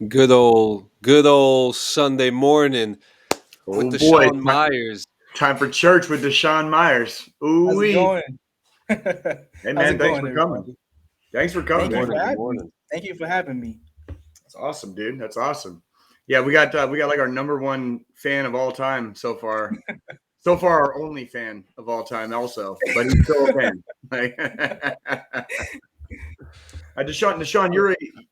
Good old Sunday morning with Oh boy, Dashawn Myers. time for church with Dashawn Myers. How's it Ooh-wee. going? Hey How's man, it thanks going, for coming. everybody? Thanks for Good coming, Thank you man. for morning. Good having me. morning. Thank you for having me. That's awesome, dude. That's awesome. Yeah, we got like our number one fan of all time so far. So far, our only fan of all time, also, but he's still a fan. Like, Dashawn,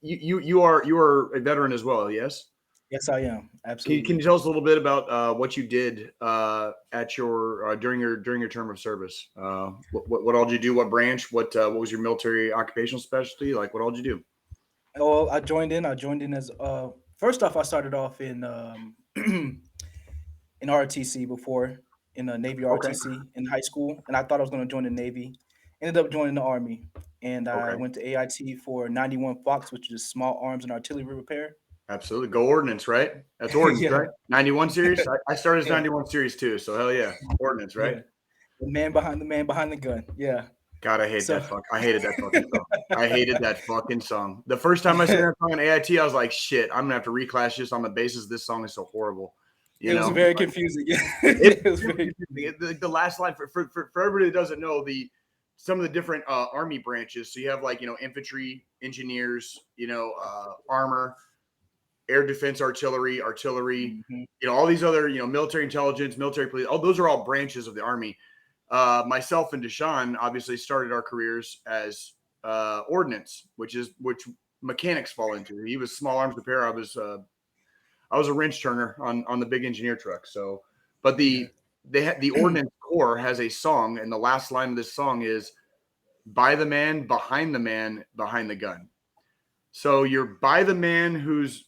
you are a veteran as well, yes? Yes, I am. Can you Absolutely. tell us a little bit about what you did at your during your term of service? What all did you do? What branch? What was your military occupational specialty? Like, what all did you do? Well, I joined in. I joined in as first off, I started off in in ROTC before in a Navy Okay, ROTC in high school, and I thought I was going to join the Navy. Ended up joining the Army, and I okay, went to AIT for 91 Fox, which is small arms and artillery repair. absolutely. Go Ordnance, right? That's Ordnance, Yeah, right? 91 series. I started as yeah, 91 series too, so hell yeah, Ordnance, right? yeah. The man behind the gun. Yeah. God, I hate So that fuck. I hated that fucking song. I hated that fucking song. The first time I sang that song in AIT, I was like, shit, I'm gonna have to reclass just on the basis this song is so horrible. You it was know, very confusing. Yeah, It, it was it, very confusing. the last line for everybody that doesn't know some of the different army branches. So you have like infantry, engineers, armor, air defense, artillery. Mhm. All these other military intelligence, military police. All those are all branches of the army. Myself and Dashawn obviously started our careers as ordnance, which mechanics fall into. He was small arms repair. I was a wrench turner on the big engineer truck. So, but Yeah. the Ordnance Corps has a song, and the last line of this song is "By the man, behind the gun." So you're by the man who's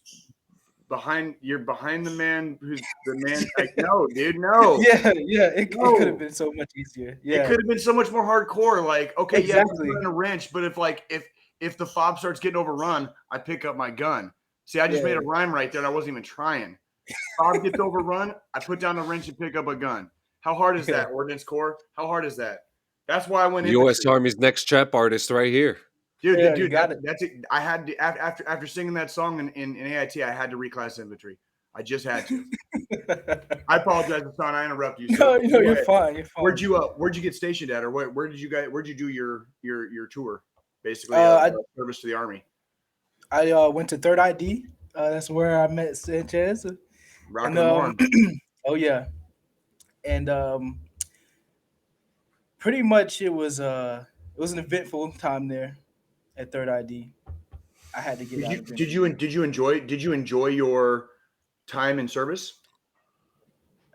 behind. You're behind the man who's the man. Like, no, dude, no, Yeah, yeah. It could have no. been so much easier. It Yeah, could have been so much more hardcore. Like, okay, yeah, I'm exactly. throwing a wrench, but if the fob starts getting overrun, I pick up my gun. See, I just made Yeah, a rhyme right there, and I wasn't even trying. Fob gets overrun, I put down the wrench and pick up a gun. How hard is yeah, that, Ordnance Corps? How hard is that? That's why I went U.S. infantry, Army's next trap artist right here. dude. yeah. You Dude, got it. that's it. I had to, after singing that song in AIT, I had to reclass infantry. I just had to. I apologize, Hassan. I interrupt you, sir. No, But go you're ahead. fine. You're Where'd fine. you get stationed at, or where'd you do your tour, basically Uh, of I service to the army? I went to Third ID. That's where I met Sanchez, and Rocking them on. oh yeah, and pretty much it was an eventful time there at Third ID. I had to get Did out you did you eventually. did you enjoy your time in service?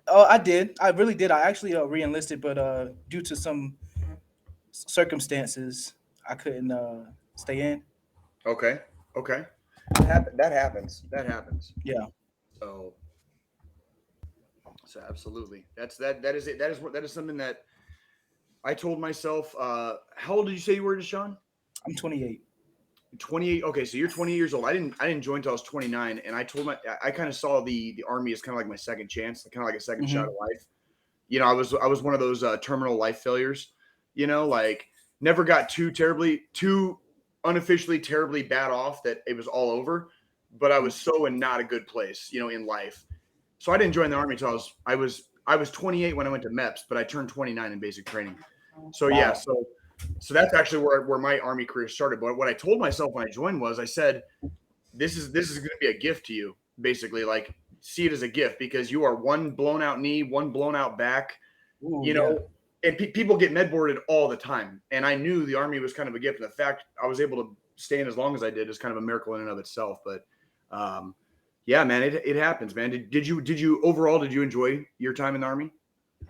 Oh, I did. I really did. I actually re-enlisted, but due to some circumstances, I couldn't stay in. Okay, okay. That happens. That happens. Yeah, So so absolutely. That is it. That is something that I told myself. How old did you say you were, Deshaun? I'm 28. 28. Okay, so you're 20 years old. I didn't join until I was 29, and I kind of saw the army as kind of like my second chance, kind of like a second shot Hmm. at life. I was one of those terminal life failures. Like never got too unofficially terribly bad off that it was all over, but I was so in not a good place, in life. So I didn't join the army until I was 28 when I went to MEPS, but I turned 29 in basic training. So yeah, Wow. so that's actually where my army career started. But what I told myself when I joined was I said, this is going to be a gift to you, basically. Like, see it as a gift because you are one blown out knee, one blown out back, Ooh, you yeah. know. And people get med boarded all the time, and I knew the army was kind of a gift. And the fact I was able to stay in as long as I did is kind of a miracle in and of itself. But yeah, man, it happens, man. Did you overall did you enjoy your time in the army?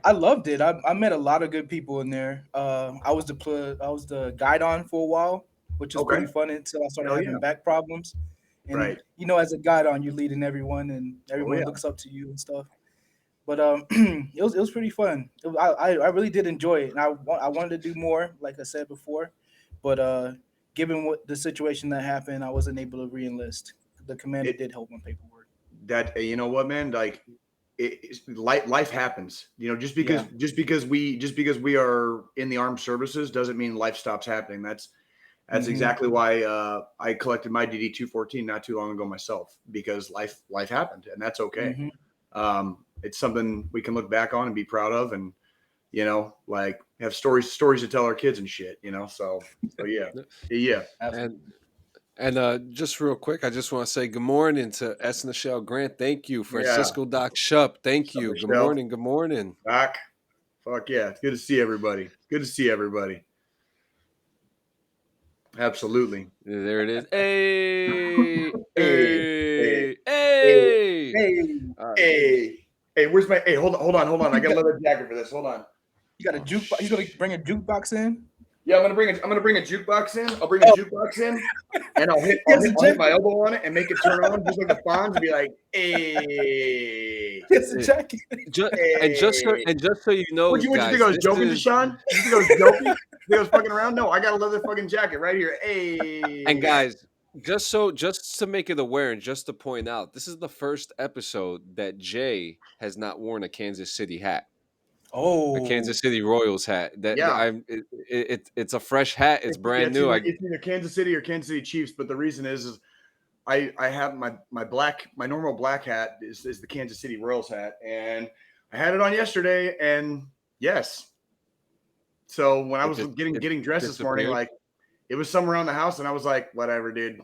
I loved it. I met a lot of good people in there. I was the guide on for a while, which was Okay, pretty fun until I started hell yeah, having back problems. And right. as a guide on, you're leading everyone, and Oh everyone yeah, looks up to you and stuff. But it was pretty fun. I really did enjoy it, and I wanted to do more, like I said before. But given what the situation that happened, I wasn't able to re-enlist. The commander it did help my paperwork. you know what, man, like life happens. Just because we are in the armed services doesn't mean life stops happening. That's exactly why I collected my DD-214 not too long ago myself, because life happened, and that's okay. It's something we can look back on and be proud of, and like have stories to tell our kids and shit. So yeah. And Absolutely. just real quick, I just want to say good morning to S. Nichelle Grant. Thank you. Yeah. Francisco Doc Shup. Thank So you. Good Michelle, morning. Good morning. Doc, fuck yeah, it's good to see everybody. Good to see everybody. Absolutely. There it is. Hey, Hey, hey, hey, hey, hey. Hey, All right. hey, where's my? Hey, hold on. I got a leather jacket for this. Hold on. you got a jukebox? You gonna bring a jukebox in? Yeah, I'm gonna bring a jukebox in. I'll bring a jukebox in, and Yes, a I'll hit my jacket. elbow on it and make it turn on just like the Fonz and be like, hey, Yes, a Eh, jacket. hey. and just so you know, What you think guys, I was this joking, is Dashawn? You think I was joking? You think I was fucking around? No, I got a leather fucking jacket right here. and Hey. guys, just to make it aware and just to point out, this is the first episode that Jay has not worn a Kansas City hat. A Oh, Kansas City Royals hat. Yeah. It's a fresh hat. It's Yeah, brand new. it's either Kansas City or Kansas City Chiefs, but the reason is I have my normal black hat is the Kansas City Royals hat, and I had it on yesterday, and yes. So when I it was just it getting dressed this morning, disappeared. like it was somewhere around the house, and I was like, whatever, dude.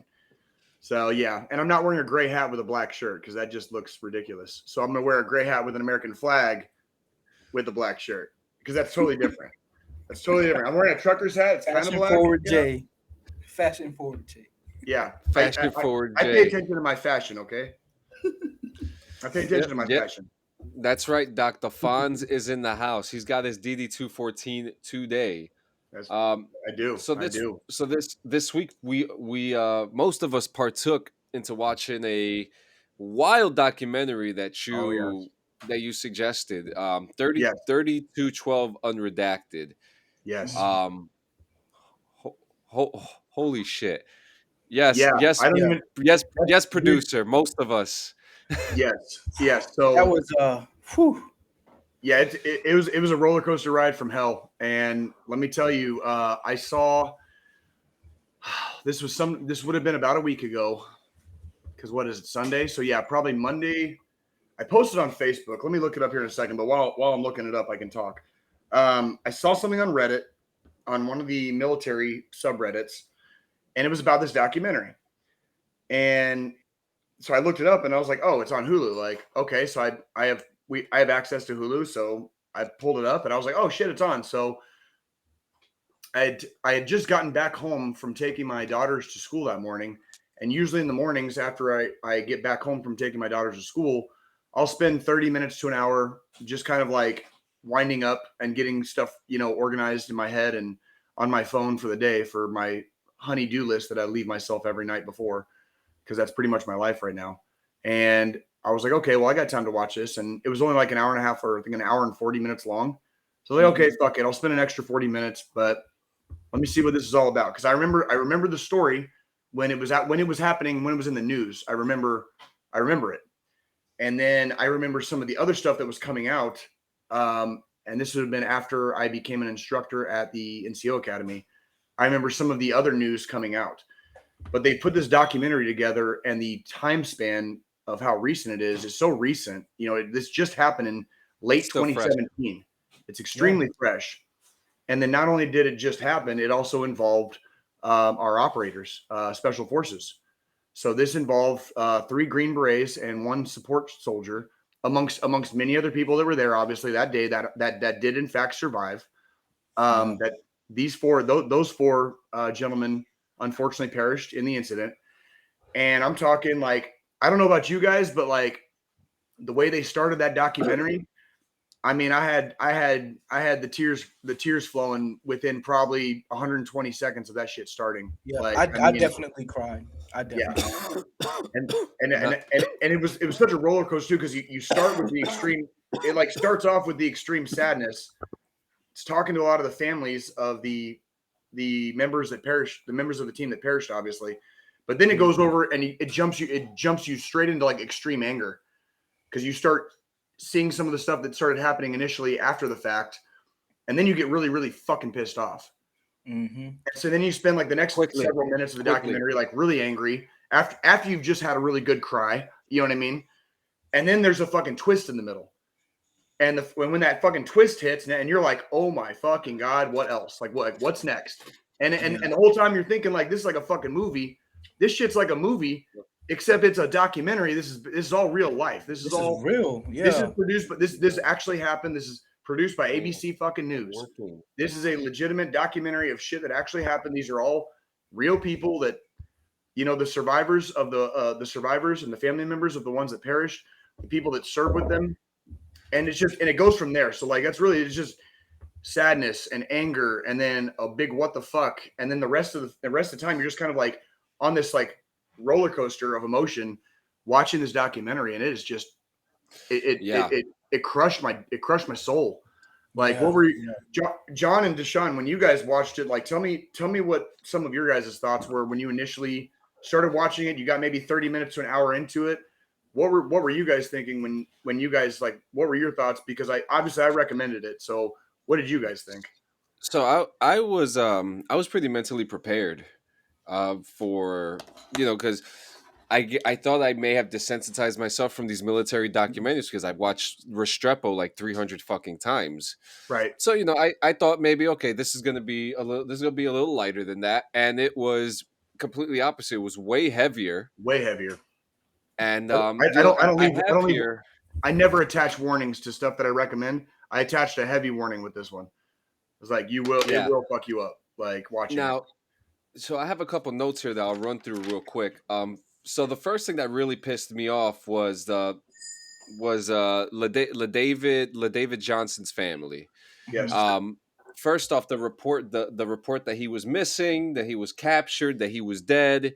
So yeah, and I'm not wearing a gray hat with a black shirt because that just looks ridiculous. So I'm gonna wear a gray hat with an American flag with a black shirt because that's totally different. That's totally different. I'm wearing a trucker's hat. It's kind of fashion black. forward J. Fashion forward J. Yeah. Fashion forward I pay Jay. attention to my fashion, okay? I pay attention Yep, to my yep. fashion. That's right. Dr. Fonz is in the house. He's got his DD-214 today. That's Um, I do. so I this do. so this week we most of us partook into watching a wild documentary Oh yes. that you suggested. 30 Yes. 3212 unredacted. Yes. Um, ho- holy shit. Yes, Yeah. yes, I don't Yeah, even yes, dude. producer. Most of us. Yes. Yes. that So was whew. yeah, it was a roller coaster ride from hell. And let me tell you, I saw this would have been about a week ago. Because what is it, Sunday? So yeah, probably Monday. I posted on Facebook. Let me look it up here in a second. But while I'm looking it up, I can talk. I saw something on Reddit on one of the military subreddits, and it was about this documentary. And so I looked it up, and I was like, "Oh, it's on Hulu." Like, okay, so I have access to Hulu, so I pulled it up, and I was like, "Oh shit, it's on." So I had just gotten back home from taking my daughters to school that morning, and usually in the mornings after I get back home from taking my daughters to school, I'll spend 30 minutes to an hour just kind of like winding up and getting stuff organized in my head and on my phone for the day for my honey-do list that I leave myself every night before, because that's pretty much my life right now. And I was like, okay, well, I got time to watch this, and it was only like an hour and a half, or I think an hour and 40 minutes long. So like, okay, fuck it, I'll spend an extra 40 minutes, but let me see what this is all about, because I remember the story when it was happening, when it was in the news. I remember it, and then I remember some of the other stuff that was coming out. And this would have been after I became an instructor at the NCO Academy. I remember some of the other news coming out, but they put this documentary together, and the time span of how recent it is so recent. This just happened in It's late still fresh. 2017. It's Yeah. extremely fresh. And then not only did it just happen, it also involved our operators, special forces. So this involved 3 Green Berets and 1 support soldier, amongst many other people that were there. Obviously, that day that did in fact survive. Yeah. That those 4 gentlemen unfortunately perished in the incident. And I'm talking, like, I don't know about you guys, but like the way they started that documentary, I mean, I had the tears flowing within probably 120 seconds of that shit starting. Yeah. Like, I I mean, definitely cried. I yeah, definitely cried. and and No, and and, and it was such a roller coaster too, because you start with the extreme. It like starts off with the extreme sadness. It's talking to a lot of the families of the members that perished, the members of the team that perished, obviously. But then it goes over and it jumps you straight into like extreme anger, because you start seeing some of the stuff that started happening initially after the fact, and then you get really, really fucking pissed off. Mm-hmm. And so then you spend like the next Quickly, several minutes of the quickly. documentary like really angry after you've just had a really good cry. You know what I mean? And then there's a fucking twist in the middle. And when that fucking twist hits, and you're like, oh my fucking god, what else? Like what's next? Yeah. And the whole time you're thinking like this is like a fucking movie. This shit's like a movie, except it's a documentary. This is all real life. This is real. This is Yeah. produced, but this actually happened. This is produced by Oh, ABC fucking News. working. This is a legitimate documentary of shit that actually happened. These are all real people that the survivors of the survivors and the family members of the ones that perished, the people that served with them, and it goes from there. So like it's just sadness and anger, and then a big what the fuck, and then the rest of the time you're just kind of like on this like roller coaster of emotion watching this documentary, and it is just Yeah. it crushed my soul. Like, Yeah. what were you, Yeah. John and Dashawn, when you guys watched it? Like, tell me what some of your guys' thoughts were when you initially started watching it. You got maybe 30 minutes to an hour into it. What were you guys thinking when you guys like? What were your thoughts? Because I recommended it. So, what did you guys think? So I was pretty mentally prepared for because I thought I may have desensitized myself from these military documentaries because I've watched Restrepo like 300 fucking times. Right, So I thought maybe okay this is gonna be a little lighter than that, and it was completely opposite. It was way heavier, way heavier. and I I have don't leave. here. I never attach warnings to stuff that I recommend. I attached a heavy warning with this one. It's like it Yeah. will fuck you up. Like watching it. Now, so I have a couple notes here that I'll run through real quick. So the first thing that really pissed me off was LaDavid Johnson's family. Yes. Mhm. Um, First off, the report that he was missing, that he was captured, that he was dead,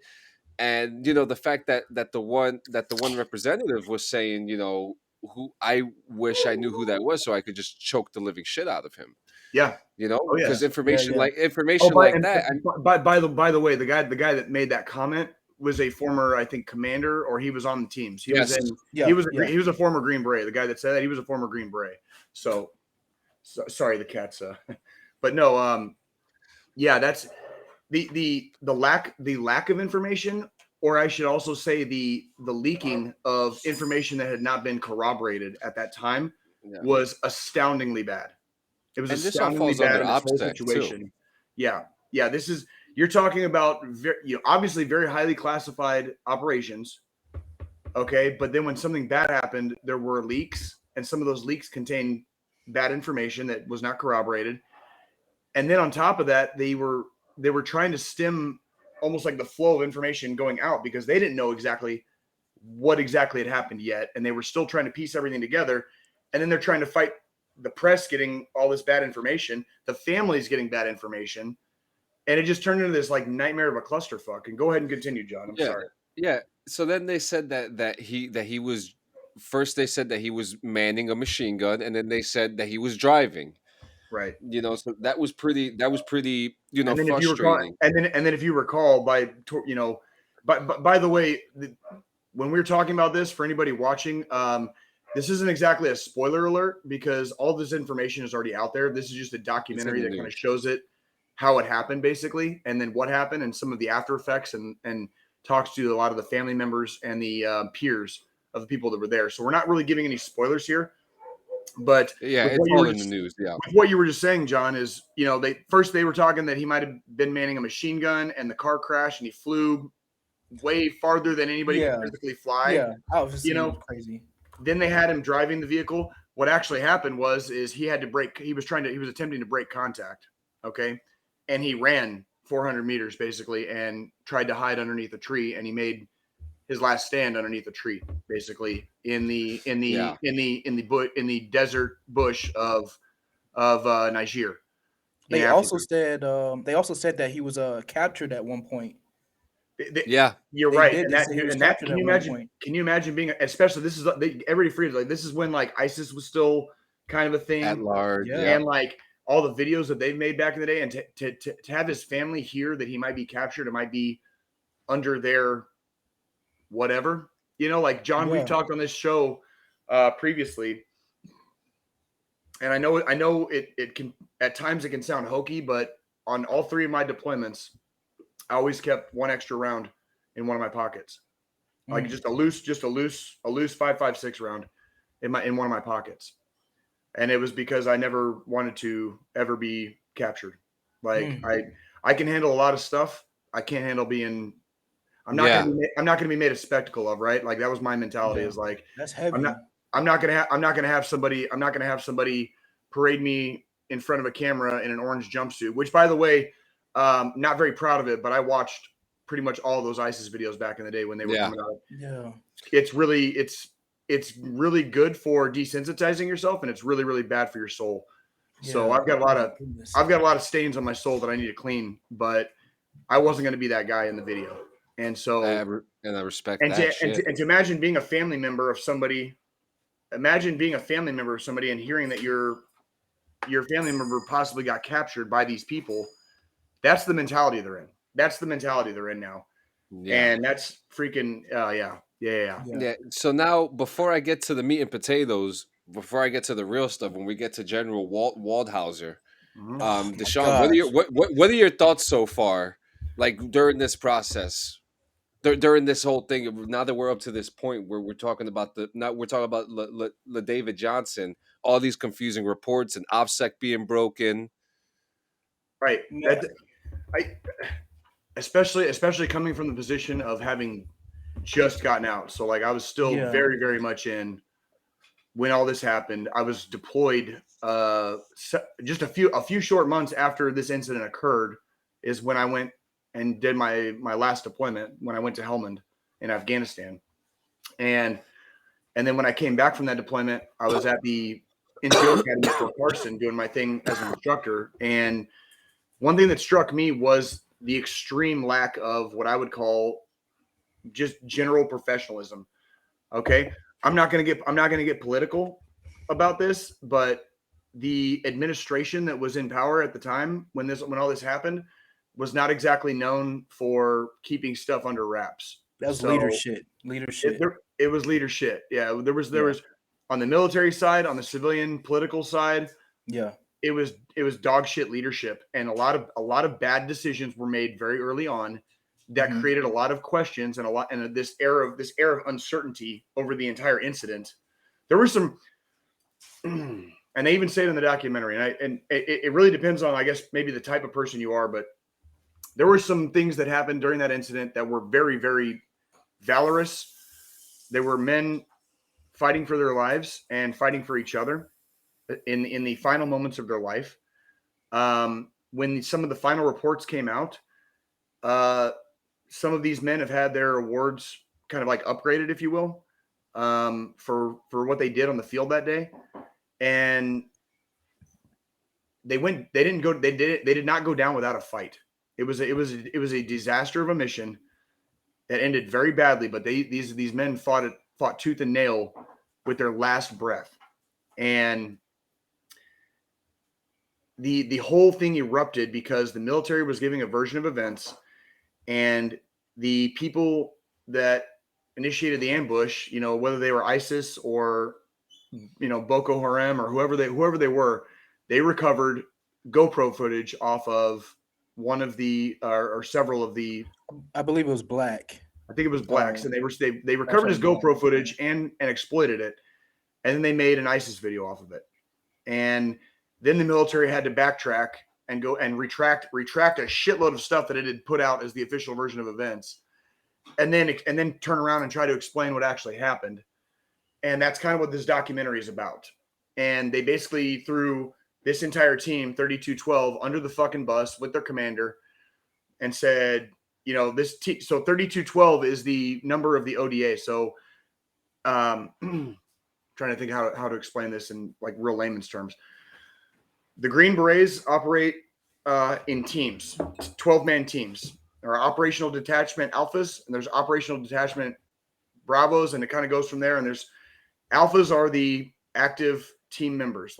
and the fact that the one representative was saying, who I wish I knew who that was so I could just choke the living shit out of him. Yeah. Oh Because yes. Yeah. Yeah. Oh, information like that, by the way, the guy that made that comment was a former, I think, commander, or he was on the teams. yes, Yeah. Yeah. He was a former Green Beret. The guy that said that, he was a former Green Beret. So sorry, the cat's. But no, yeah, that's the lack of information, or I should also say the leaking of information that had not been corroborated at that time yeah. was astoundingly bad. It was And this all astoundingly falls bad under in this whole OPSEC too. situation. Yeah, yeah. You're talking about obviously very highly classified operations. Okay, but then when something bad happened, there were leaks, and some of those leaks contained bad information that was not corroborated. And then on top of that, they were trying to stem almost like the flow of information going out because they didn't know exactly what exactly had happened yet, and they were still trying to piece everything together. And then they're trying to fight the press getting all this bad information, the families getting bad information, and it just turned into this like nightmare of a clusterfuck. And go ahead and continue, John. I'm Yeah, sorry. yeah. So then they said that he was first. They said that he was manning a machine gun, and then they said that he was driving. Right. So that was pretty And then if you recall, frustrating. and then if you recall, by the way, when we were talking about this, for anybody watching, this isn't exactly a spoiler alert because all this information is already out there. This is just a documentary the that kind of news. shows it, how it happened basically, and then what happened and some of the after effects, and talks to a lot of the family members and the peers of the people that were there. So we're not really giving any spoilers here. But Yeah, with it's all in the news. Yeah, what you were just saying, John, is they were talking that he might have been manning a machine gun and the car crashed and he flew way farther than anybody could Yeah. physically fly. Yeah. Obviously, You it know, was crazy. then they had him driving the vehicle. What actually happened is he had to brake. He was attempting to break contact. Okay. And he ran 400 meters basically and tried to hide underneath a tree. And he made his last stand underneath a tree, basically in the yeah. desert bush of Niger. in They also Africa. said that he was captured at one point. Yeah, You're They right, did. and They said he was that captured at one point. can you imagine being, especially this is everybody frees, like this is when like ISIS was still kind of a at thing, large. Yeah. Yeah, and like all the videos that they've made back in the day, and to have his family hear that he might be captured, it might be under their whatever, like John, we've Yeah. talked on this show previously, and I know it can at times it can sound hokey, but on all 3 of my deployments, I always kept one extra round in one of my pockets, like just a loose 5.56 round in one of my pockets, and it was because I never wanted to ever be captured. Like I can handle a lot of stuff. I can't handle being. Yeah. I'm not gonna be made a spectacle of, right? Like that was my mentality. Yeah, Is like that's I'm heavy. not I'm not gonna have somebody parade me in front of a camera in an orange jumpsuit. Which, by the way, not very proud of it, but I watched pretty much all those ISIS videos back in the day when they were Yeah. coming out. Yeah, It's really good for desensitizing yourself, and it's really really bad for your soul. So yeah. Oh my goodness. I've got a lot of stains on my soul that I need to clean, but I wasn't going to be that guy in the video. And so And I respect that shit. and to imagine being a family member of somebody, imagine being a family member of somebody and hearing that your family member possibly got captured by these people. That's the mentality they're in. That's the mentality they're in now. Yeah. And that's freaking yeah. Yeah, Yeah. So now, before I get to the meat and potatoes, before I get to the real stuff, when we get to General Waldhauser, Mhm. oh my Dashawn, gosh. what are your thoughts so far? Like during this process, during this whole thing. Now that we're up to this point where we're talking about we're talking about David Johnson, all these confusing reports and OPSEC being broken. Right. Man, That I especially coming from the position of having just gotten out. So like I was still yeah. very very much in when all this happened. I was deployed just a few short months after this incident occurred is when I went and did my last deployment when I went to Helmand in Afghanistan. And then when I came back from that deployment, I was at the NCO Academy at Fort Carson doing my thing as an instructor. And one thing that struck me was the extreme lack of what I would call just general professionalism. Okay. I'm not gonna get political about this, but the administration that was in power at the time when all this happened was not exactly known for keeping stuff under wraps. That was So leadership. Leadership. it was leadership. Yeah, there Yeah, was on the military side, on the civilian political side, yeah. it was dog shit leadership, and a lot of bad decisions were made very early on that Hmm. created a lot of questions and this air of uncertainty over the entire incident. There were some, and they even say it in the documentary, and it really depends on, I guess, maybe the type of person you are, but there were some things that happened during that incident that were very very valorous. There were men fighting for their lives and fighting for each other in the final moments of their life. When some of the final reports came out, uh, some of these men have had their awards kind of like upgraded, if you will, for what they did on the field that day. And they did not go down without a fight. It was a disaster of a mission that ended very badly, but these men fought tooth and nail with their last breath. And the whole thing erupted because the military was giving a version of events, and the people that initiated the ambush, you know, whether they were ISIS or Boko Haram or whoever they were, they recovered GoPro footage off of one of the or several of the, I believe it was black. I think it was Blacks, and they recovered his Dashawn Black. GoPro footage and exploited it, and then they made an ISIS video off of it. And then the military had to backtrack and go and retract a shitload of stuff that it had put out as the official version of events, and then turn around and try to explain what actually happened. And that's kind of what this documentary is about. And they basically threw this entire team 3212 under the fucking bus with their commander and said, so 3212 is the number of the ODA. So trying to think how to explain this in like real layman's terms. The Green Berets operate in teams, 12-man teams. There are operational detachment alphas, and there's operational detachment bravos, and it kind of goes from there. And there's alphas are the active team members,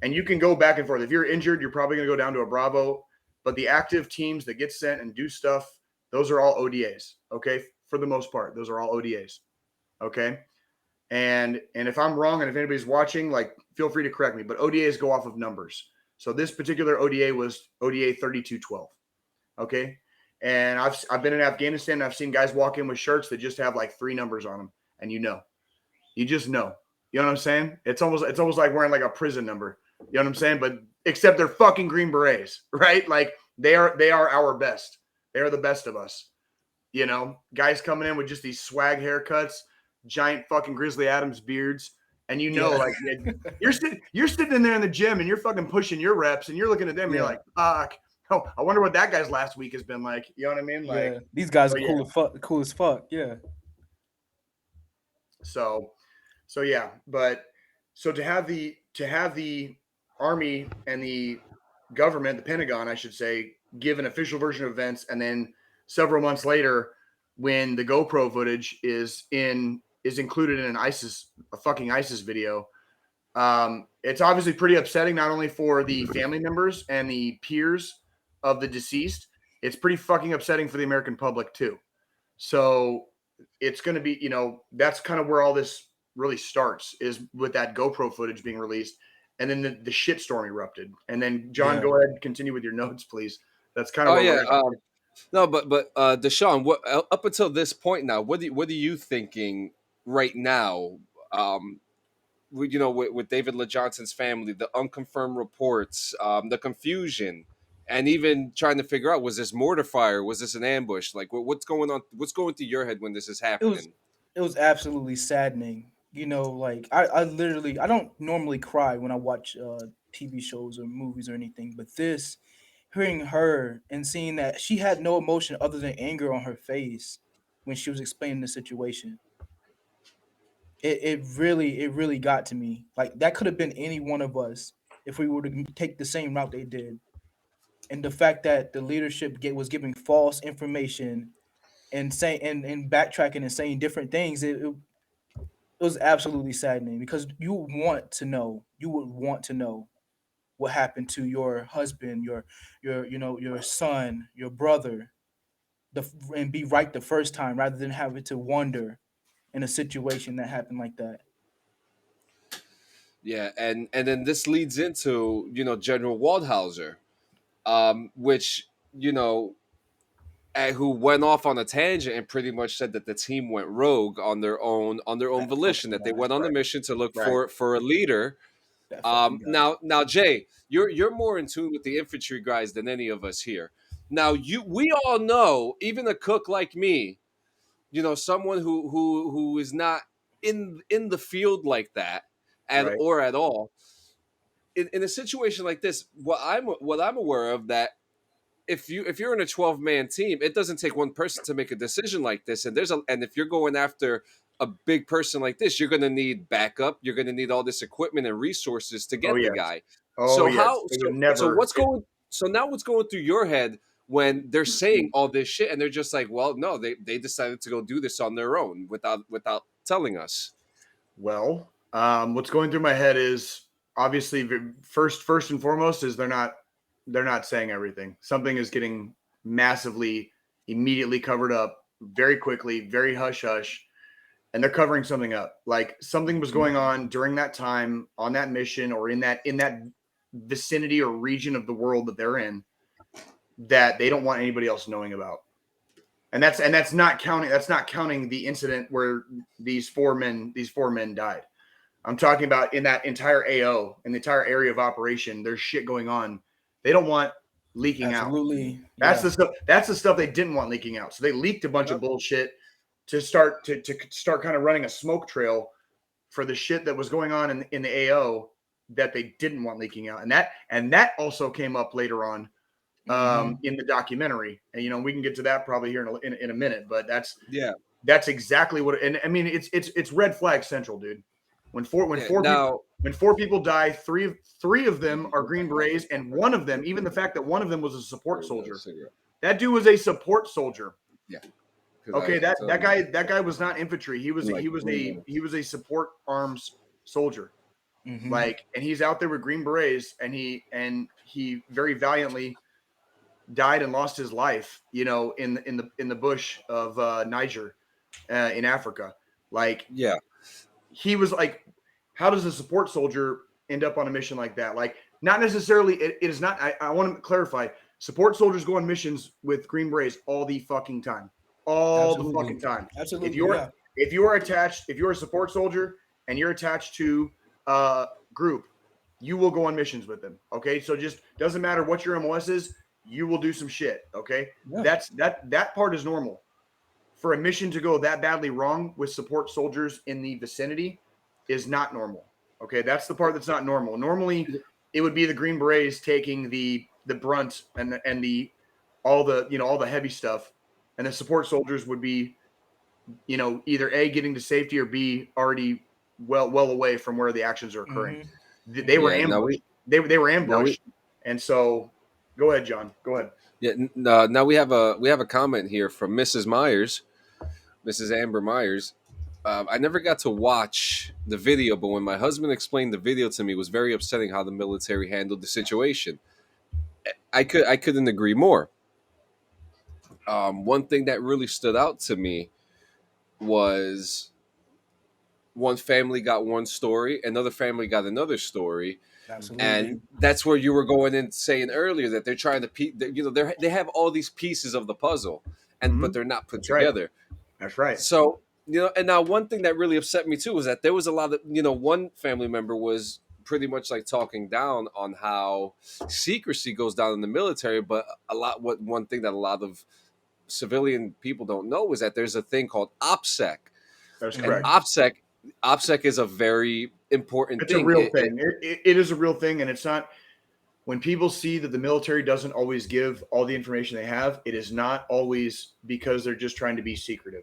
and you can go back and forth. If you're injured, you're probably going to go down to a bravo. But the active teams that get sent and do stuff, those are all ODAs. Okay, for the most part, those are all ODAs. Okay. And if I'm wrong, and if anybody's watching, feel free to correct me, but ODAs go off of numbers. So this particular ODA was ODA 3212. Okay. And I've been in Afghanistan and I've seen guys walk in with shirts that just have like 3 numbers on them. And you just know. You know what I'm saying? It's almost like wearing like a prison number. You know what I'm saying? But except they're fucking Green Berets, right? Like they are our best. They are the best of us. You know, guys coming in with just these swag haircuts, giant fucking Grizzly Adams beards, and like you're sitting in there in the gym and you're fucking pushing your reps and you're looking at them and you're like, fuck. Oh, I wonder what that guy's last week has been like. You know what I mean? Like, these guys are cool as fuck. Yeah. So yeah, but so to have the army and the government, the Pentagon, I should say, give an official version of events, and then several months later, when the GoPro footage is included in a fucking ISIS video, it's obviously pretty upsetting, not only for the family members and the peers of the deceased, it's pretty fucking upsetting for the American public too. So it's going to be, that's kind of where all this really starts, is with that GoPro footage being released. And then the shitstorm erupted. And then, John, go ahead and continue with your notes, please. That's kind of no, but Dashawn, what up until this point now, what are you thinking right now? With David LaJohnson's family, the unconfirmed reports, the confusion, and even trying to figure out, was this mortar fire? Was this an ambush? Like, what's going on? What's going through your head when this is happening? It was absolutely saddening. Like I literally, I don't normally cry when I watch TV shows or movies or anything, but hearing her and seeing that she had no emotion other than anger on her face when she was explaining the situation, it really got to me. Like that could have been any one of us if we were to take the same route they did. And the fact that the leadership was giving false information and saying and backtracking and saying different things, it was absolutely saddening, because you would want to know what happened to your husband, your son, your brother, and be right the first time rather than having to wonder in a situation that happened like that. Yeah, and then this leads into General Waldhauser, which who went off on a tangent and pretty much said that the team went rogue on their own That volition, fucking that they guy. went on a mission to look right. for a leader. That fucking guy. Now, Jay, you're more in tune with the infantry guys than any of us here. Now, we all know, even a cook like me, someone who is not in the field like that Right. at all. In a situation like this, what I'm aware of, that if you're in a 12-man team, it doesn't take one person to make a decision like this. And if you're going after a big person like this, you're going to need backup. You're going to need all this equipment and resources to Oh, get the yes. guy. Oh, So yes. how? It would So never. what's going through your head when they're saying all this shit and they're just like, well, no, they decided to go do this on their own without telling us. Well, what's going through my head is obviously first and foremost is they're not saying everything. Something is getting massively, immediately covered up very quickly, very hush hush, and they're covering something up. Like something was going on during that time on that mission or in that vicinity or region of the world that they're in that they don't want anybody else knowing about. And that's not counting the incident where these four men died. I'm talking about in that entire AO, in the entire area of operation, there's shit going on. They don't want leaking Absolutely. out. That's the stuff. That's the stuff they didn't want leaking out. So they leaked a bunch of bullshit to start kind of running a smoke trail for the shit that was going on in the AO that they didn't want leaking out. And that also came up later on in the documentary. And we can get to that probably here in a minute. But that's exactly what. And I mean, it's red flag central, dude. When four people die, three of them are Green Berets, and one of them, even the fact that one of them was a support soldier, that dude was a support soldier. Yeah. Okay, that guy was not infantry. He was a support arms soldier. Like, and he's out there with Green Berets, and he very valiantly died and lost his life, in the bush of Niger, in Africa. Like, yeah. He was like, how does a support soldier end up on a mission like that? Like, Not necessarily. It is not. I want to clarify. Support soldiers go on missions with Green Berets all the fucking time, all the Absolutely. fucking time. If Absolutely, you're yeah. if you are attached, if you're a support soldier and you're attached to a group, you will go on missions with them. Okay, so just doesn't matter what your MOS is, you will do some shit. Okay, Yeah. that part is normal. For a mission to go that badly wrong with support soldiers in the vicinity is not normal. Okay, that's the part that's not normal. Normally, it would be the Green Berets taking the brunt and the all the all the heavy stuff, and the support soldiers would be either A, getting to safety, or B, already well away from where the actions are occurring. Mm-hmm. They were Mm-hmm. Yeah. Now ambushed. we They were now we ambushed, and so go ahead, John. Go ahead. yeah. Now we have a comment here from Mrs. Myers, Mrs. Amber Myers. I never got to watch the video, but when my husband explained the video to me, it was very upsetting how the military handled the situation. I couldn't agree more. One thing that really stood out to me was one family got one story, another family got another story, Absolutely. and that's where you were going in saying earlier that they're trying to they have all these pieces of the puzzle, and Mm-hmm. but they're not put That's right. together. That's right. So and now one thing that really upset me too was that there was a lot of one family member was pretty much like talking down on how secrecy goes down in the military, but one thing that a lot of civilian people don't know is that there's a thing called OPSEC, That's and Mm-hmm. correct. OPSEC is a very important It's a thing. real thing. It is a real thing, and it's not. When people see that the military doesn't always give all the information they have, it is not always because they're just trying to be secretive.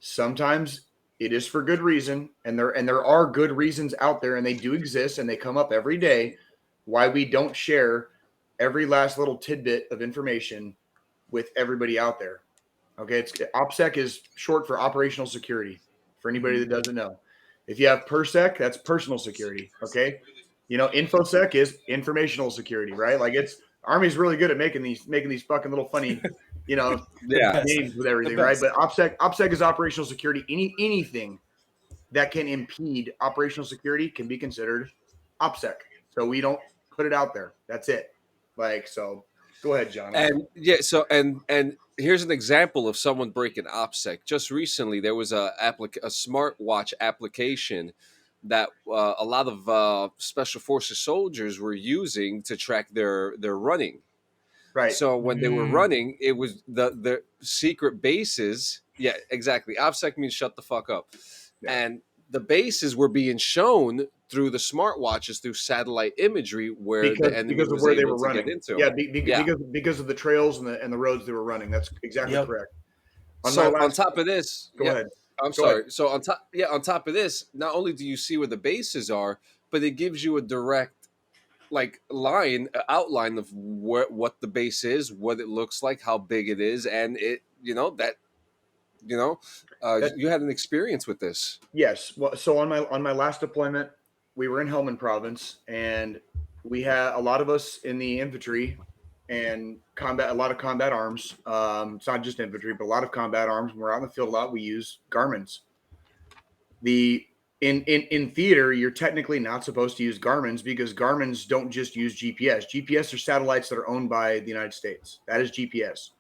Sometimes it is for good reason, and there are good reasons out there, and they do exist, and they come up every day. Why we don't share every last little tidbit of information with everybody out there. Okay, it's OPSEC is short for operational security. For anybody that Mm-hmm. doesn't know, if you have PERSEC, that's personal security. Okay, InfoSec is informational security, right? Like it's Army's really good at making these fucking little funny, you know, The Yeah, best. names with The everything, right? best. But OPSEC is operational security. Anything that can impede operational security can be considered OPSEC. So we don't put it out there. That's it. Like so. Go ahead, John. I'm sorry. and so and here's an example of someone breaking OPSEC. Just recently, there was a smartwatch application that a lot of special forces soldiers were using to track their running. Right. So when they were Mm. running, it was the secret bases. Yeah, exactly. OPSEC means shut the fuck up. Yeah. And the bases were being shown through the smartwatches through satellite imagery where the enemy Because of was where they able were to get running. into Yeah, them. Yeah. because of the trails and the roads they were running. That's exactly Yep. correct. On my So on last, top of this, go yeah, ahead. I'm Go ahead. sorry. So on top of this, not only do you see where the bases are, but it gives you a direct like outline of what the base is, what it looks like, how big it is, and it you know That you had an experience with this. yes. Well, so on my last deployment, we were in Helmand Province, and we had a lot of us in the infantry and combat, a lot of combat arms. It's not just infantry, but a lot of combat arms. When we're out in the field a lot, we use Garmins. The in theater, you're technically not supposed to use Garmins because Garmins don't just use GPS. GPS are satellites that are owned by the United States. That is GPS.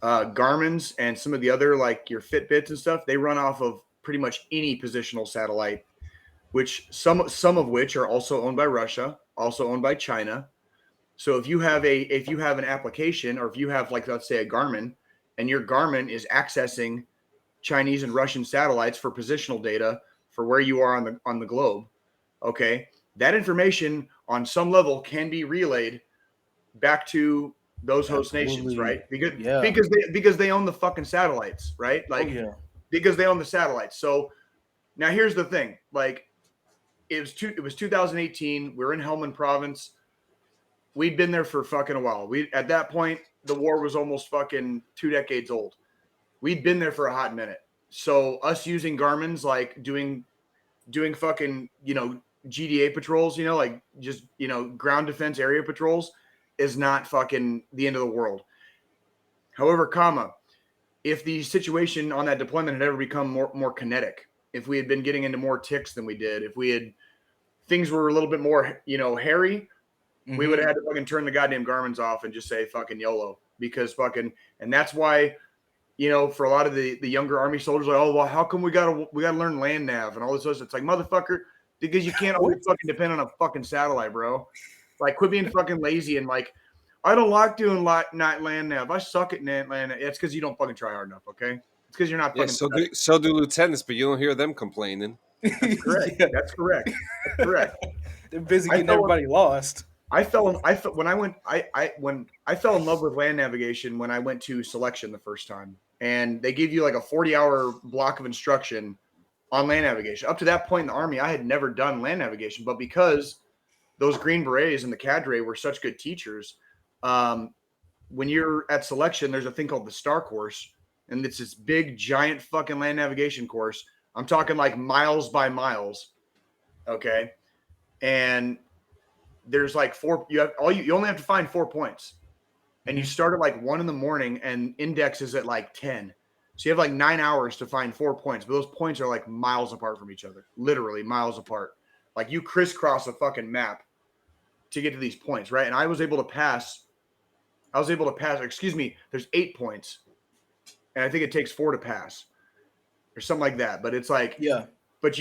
Garmin's and some of the other like your Fitbits and stuff, they run off of pretty much any positional satellite, which some of which are also owned by Russia, also owned by China. So if you have an application, or if you have like let's say a Garmin, and your Garmin is accessing Chinese and Russian satellites for positional data for where you are on the globe, okay, that information on some level can be relayed back to those host nations, Absolutely. right? Because Yeah. because they own the fucking satellites, right? Oh Like yeah. because they own the satellites. So now here's the thing: like it was 2018. We were in Helmand Province. We'd been there for fucking a while. We at that point the war was almost fucking 2 decades old. We'd been there for a hot minute. So us using Garmin's like doing fucking GDA patrols, like just ground defense area patrols is not fucking the end of the world. However, if the situation on that deployment had ever become more kinetic, if we had been getting into more ticks than we did, if we had things were a little bit more hairy, we would have Mm-hmm. had to fucking turn the goddamn Garmins off and just say fucking YOLO because fucking, and that's why, for a lot of the younger army soldiers, like, oh well, how come we gotta learn land nav and all this other. It's like, motherfucker, because you can't always What? fucking depend on a fucking satellite, bro. Like, quit being fucking lazy and like, I don't like doing night land nav. I suck at land nav. It's because you don't fucking try hard enough, okay? It's because you're not Yeah, fucking studying. so do lieutenants, but you don't hear them complaining. That's correct. Yeah, That's correct. That's correct. they're busy I getting fell everybody lost. when I went when I fell in love with land navigation when I went to selection the first time, and they gave you like a 40-hour block of instruction on land navigation. Up to that point in the army, I had never done land navigation, but because those Green Berets and the cadre were such good teachers, um, when you're at selection, there's a thing called the Star Course, and it's this big, giant fucking land navigation course. I'm talking like miles by miles, okay? And there's like you only have to find 4 points, and you start at like 1 in the morning, and index is at like 10. So you have like 9 hours to find 4 points, but those points are like miles apart from each other, literally miles apart. Like you crisscross a fucking map to get to these points, right? And I was able to pass. Excuse me. There's 8 points, and I think it takes 4 to pass, or something like that. But it's like, Yeah. but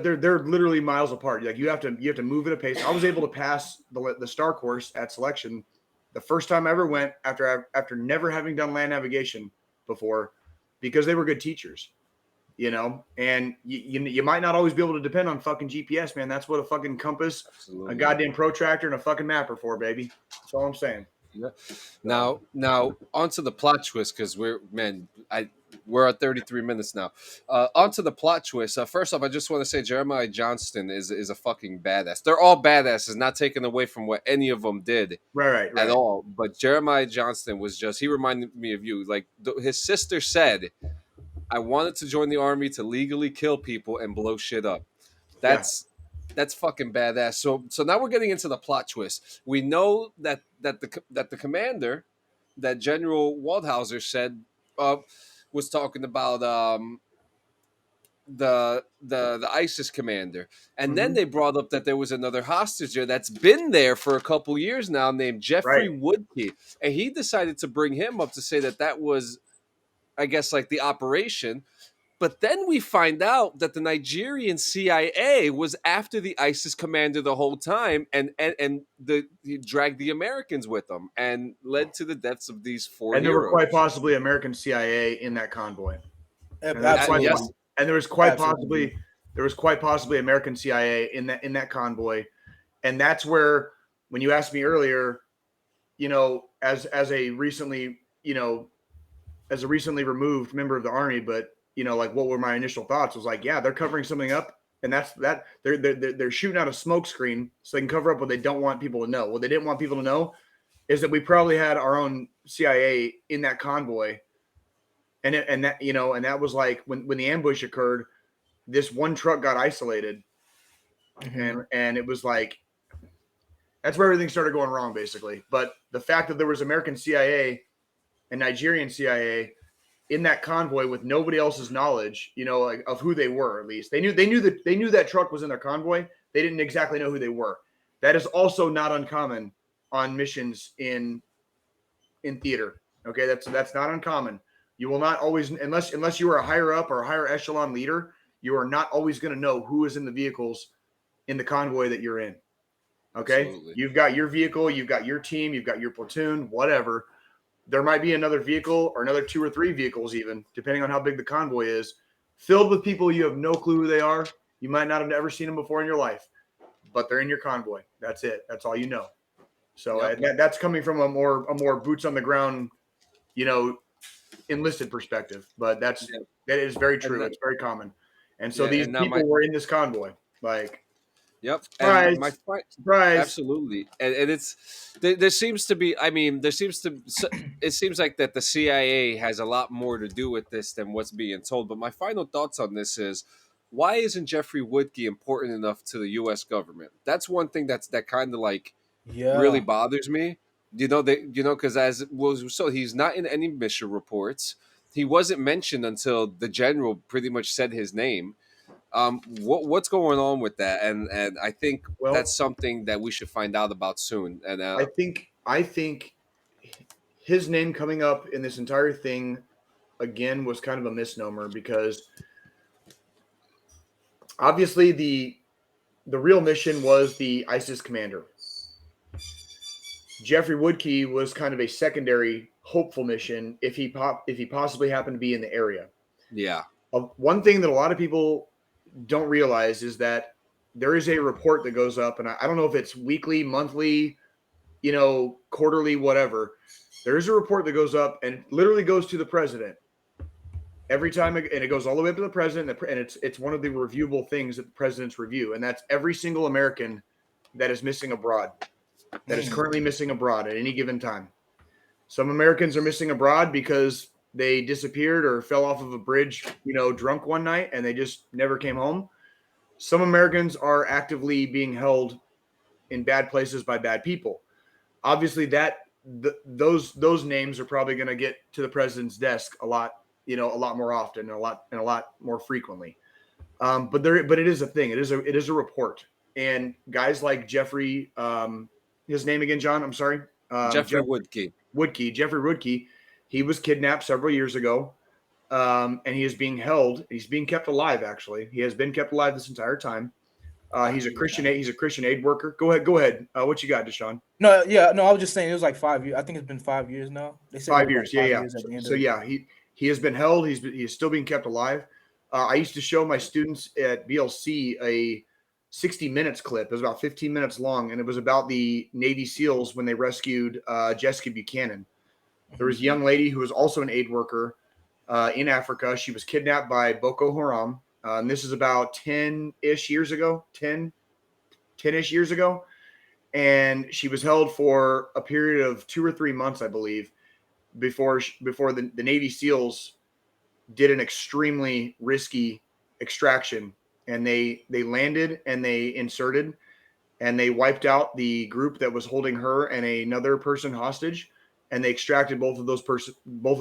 they're literally miles apart. Like you have to move at a pace. I was able to pass the Star Course at selection the first time I ever went after never having done land navigation before, because they were good teachers, and you might not always be able to depend on fucking GPS, man. That's what a fucking compass, a Absolutely. goddamn protractor, and a fucking map are for, baby. That's all I'm saying. Yeah. Now onto the plot twist, because we're at 33 minutes now. Onto the plot twist. First off, I just want to say Jeremiah Johnston is a fucking badass. They're all badasses, not taken away from what any of them did at Right. all. But Jeremiah Johnston he reminded me of you. Like his sister said, I wanted to join the army to legally kill people and blow shit up. Yeah. That's fucking badass. So now we're getting into the plot twist. We know that the commander, that General Waldhauser said, was talking about the ISIS commander, and then Mm-hmm. they brought up that there was another hostage there that's been there for a couple years now, named Jeffrey Right. Woodkey, and he decided to bring him up to say that was, I guess, like the operation. But then we find out that the Nigerian CIA was after the ISIS commander the whole time, and he dragged the Americans with them, and led to the deaths of these four And there were quite heroes. possibly American CIA in that convoy. And there was quite Absolutely. Yes, po- and Absolutely. there was quite possibly American CIA in that convoy. And that's where, when you asked me earlier, as a recently, as a recently removed member of the army, but like what were my initial thoughts, was like, yeah, they're covering something up, and they're shooting out a smoke screen so they can cover up what they don't want people to know. What they didn't want people to know is that we probably had our own CIA in that convoy, and that was like when the ambush occurred, this one truck got isolated, Mm-hmm. and it was like, that's where everything started going wrong, basically. But the fact that there was American CIA and Nigerian CIA in that convoy with nobody else's knowledge, like, of who they were. At least they knew that truck was in their convoy. They didn't exactly know who they were. That is also not uncommon on missions in theater. Okay, that's not uncommon. You will not always, unless you are a higher up or a higher echelon leader, you are not always going to know who is in the vehicles in the convoy that you're in. Okay, absolutely. you've got your vehicle, you've got your team, you've got your platoon, whatever. There might be another vehicle or another 2 or 3 vehicles, even depending on how big the convoy is, filled with people you have no clue who they are. You might not have ever seen them before in your life, but they're in your convoy. That's it. That's all you know. So Yep. that's coming from a more boots on the ground, you know, enlisted perspective. But that is very And true. then, It's very common. And so yeah, these and now people were in this convoy. Like, yep, and my surprise, surprise. absolutely, and there seems to be. I mean, it seems like that the CIA has a lot more to do with this than what's being told. But my final thoughts on this is, why isn't Jeffrey Woodkey important enough to the U.S. government? That's one thing that kind of like really Yeah. bothers me. Because as was so, he's not in any mission reports. He wasn't mentioned until the general pretty much said his name. What's going on with that? And I think that's Well, something that we should find out about soon. And I think his name coming up in this entire thing again was kind of a misnomer because obviously the real mission was the ISIS commander. Jeffrey Woodkey was kind of a secondary hopeful mission if he possibly happened to be in the area. yeah, One thing that a lot of people don't realize is that there is a report that goes up, and I don't know if it's weekly, monthly, quarterly, whatever. There is a report that goes up and literally goes to the president every time, and it goes all the way up to the president, and it's one of the reviewable things that the presidents review, and that's every single American that is missing abroad, that is currently missing abroad at any given time. Some Americans are missing abroad because they disappeared or fell off of a bridge, drunk one night, and they just never came home. Some Americans are actively being held in bad places by bad people. Obviously, those names are probably going to get to the president's desk a lot, a lot more often, and a lot more frequently. But it is a thing. It is a report, and guys like Jeffrey, his name again, John. I'm sorry, Jeffrey Woodkey. Jeffrey Woodkey. He was kidnapped several years ago, and he is being held. He's being kept alive. Actually, he has been kept alive this entire time. He's a Christian. He's a Christian aid worker. Go ahead. Go ahead. What you got, Dashawn? No, yeah, no, I was just saying it was like 5 years. I think it's been 5 years now. They said it 5 years. was like Yeah, 5 yeah. years at So, the end so of it. yeah, he has been held. He's still being kept alive. I used to show my students at BLC a 60 minutes clip. It was about 15 minutes long, and it was about the Navy SEALs when they rescued Jessica Buchanan. There was a young lady who was also an aid worker in Africa. She was kidnapped by Boko Haram. And this is about 10-ish years ago, 10-ish years ago. And she was held for a period of 2 or 3 months, I believe, before the Navy SEALs did an extremely risky extraction. And they landed and they inserted and they wiped out the group that was holding her and another person hostage, and they extracted both of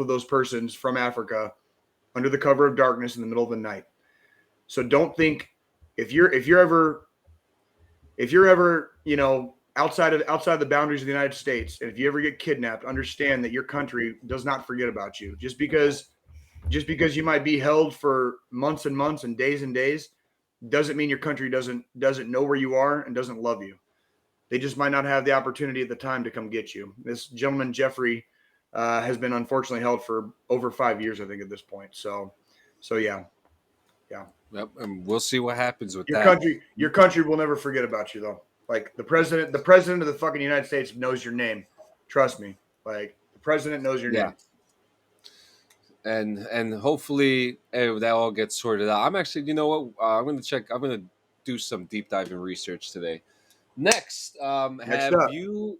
those persons from Africa under the cover of darkness in the middle of the night. So don't think if you're ever outside the boundaries of the United States, and if you ever get kidnapped, understand that your country does not forget about you. Just because you might be held for months and months and days doesn't mean your country doesn't know where you are and doesn't love you. They just might not have the opportunity at the time to come get you. This gentleman, Jeffrey, has been unfortunately held for over 5 years, I think, at this point. So yeah, yeah. Yep, and we'll see what happens with Your that. country will never forget about you, though. Like the president of the fucking United States knows your name. Trust me. Like the president knows your Yeah, name. and hopefully that all gets sorted out. I'm actually, you know what? I'm gonna check. I'm gonna do some deep diving research today. Next, Next have up, you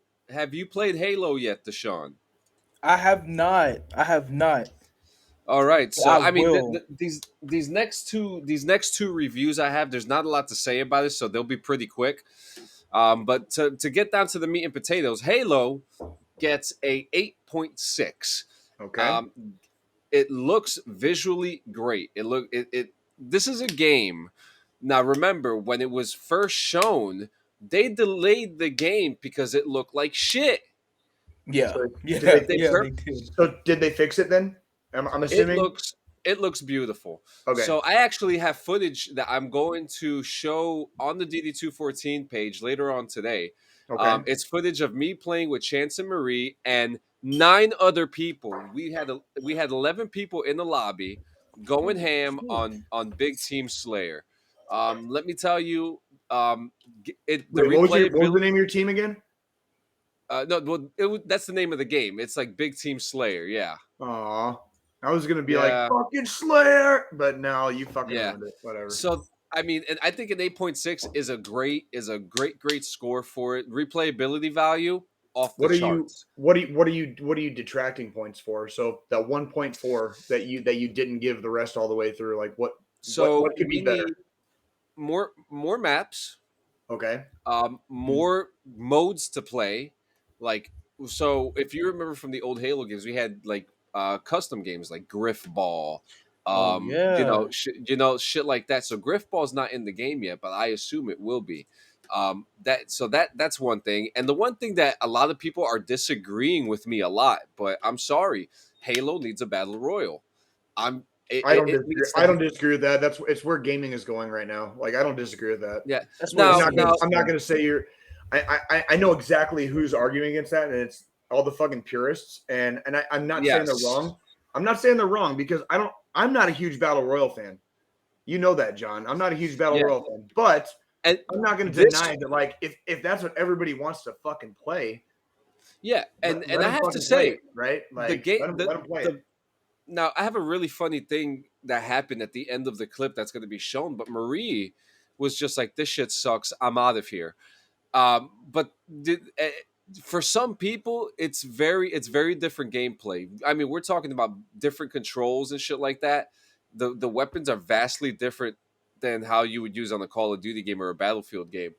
played Halo yet, Deshaun? I have not. I have not. All right, But so I I mean, will. these next two reviews I have, there's not a lot to say about it, so they'll be pretty quick. But to get down to the meat and potatoes, Halo gets a 8.6. okay. Um, it looks visually great. It this is a game. Now remember when it was first shown, they delayed the game because it looked like shit. Yeah, So did they yeah, They fix? yeah. per- They did. So did they fix it then? I'm it assuming. looks it looks beautiful. Okay. So I actually have footage that I'm going to show on the DD214 page later on today. Okay. It's footage of me playing with Chance and Marie and nine other people. We had 11 people in the lobby going Holy ham shit. on Big Team Slayer. Let me tell you, the Wait, what was the replayability. name of your team again? No, well, that's the name of the game. It's like Big Team Slayer. Yeah, Aw. I was gonna be like yeah, fucking Slayer, but no, you fucking yeah. ruined it. Whatever. So I mean, and I think an 8.6 is a great score for it. Replayability value off the What are you charts. what are you detracting points for? So that 1.4 that you didn't give the rest all the way through, like what So could be we better? need more maps, Okay. more modes to play. Like so, if you remember from the old Halo games, we had like custom games like Griff Ball. Oh yeah. Shit like that. So Griffball's not in the game yet, but I assume it will be. That's one thing, and the one thing that a lot of people are disagreeing with me a lot, but I'm sorry, Halo needs a battle royal. I'm I don't it disagree. needs I to. don't disagree with that. It's where gaming is going right now. Like I don't disagree with that. Yeah. That's where it I'm Now, not gonna. seems. now, I'm not gonna say you're. I know exactly who's arguing against that, and it's all the fucking purists. I'm not saying they're yes, wrong. I'm not saying they're wrong because I don't. I'm not a huge battle royal fan. You know that, John. I'm not a huge battle yeah, royal fan, but and I'm not going to this, deny that. Like, if that's what everybody wants to fucking play, yeah, and let I them have to fucking play say it, right? the Like, game, let them play it. the now I have a really funny thing that happened at the end of the clip that's going to be shown, but Marie was just like, "This shit sucks. I'm out of here." But for some people, it's very different gameplay. I mean, we're talking about different controls and shit like that. The weapons are vastly different than how you would use on a Call of Duty game or a Battlefield game.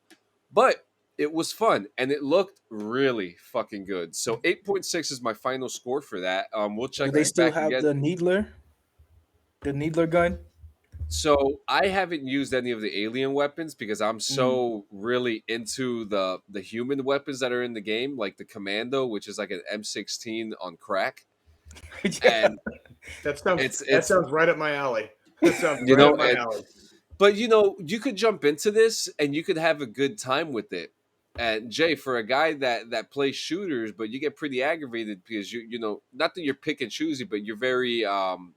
But it was fun and it looked really fucking good. So 8.6 is my final score for that. We'll Do check they Okay. still back have again. the needler gun? So I haven't used any of the alien weapons because I'm Mm. so really into the human weapons that are in the game, like the commando, which is like an M16 on crack, Yeah. and That sounds that it's sounds right up my alley. That sounds you right know, up my alley. but you could jump into this and you could have a good time with it. And Jay, for a guy that plays shooters, but you get pretty aggravated because not that you're pick and choosy, but I'm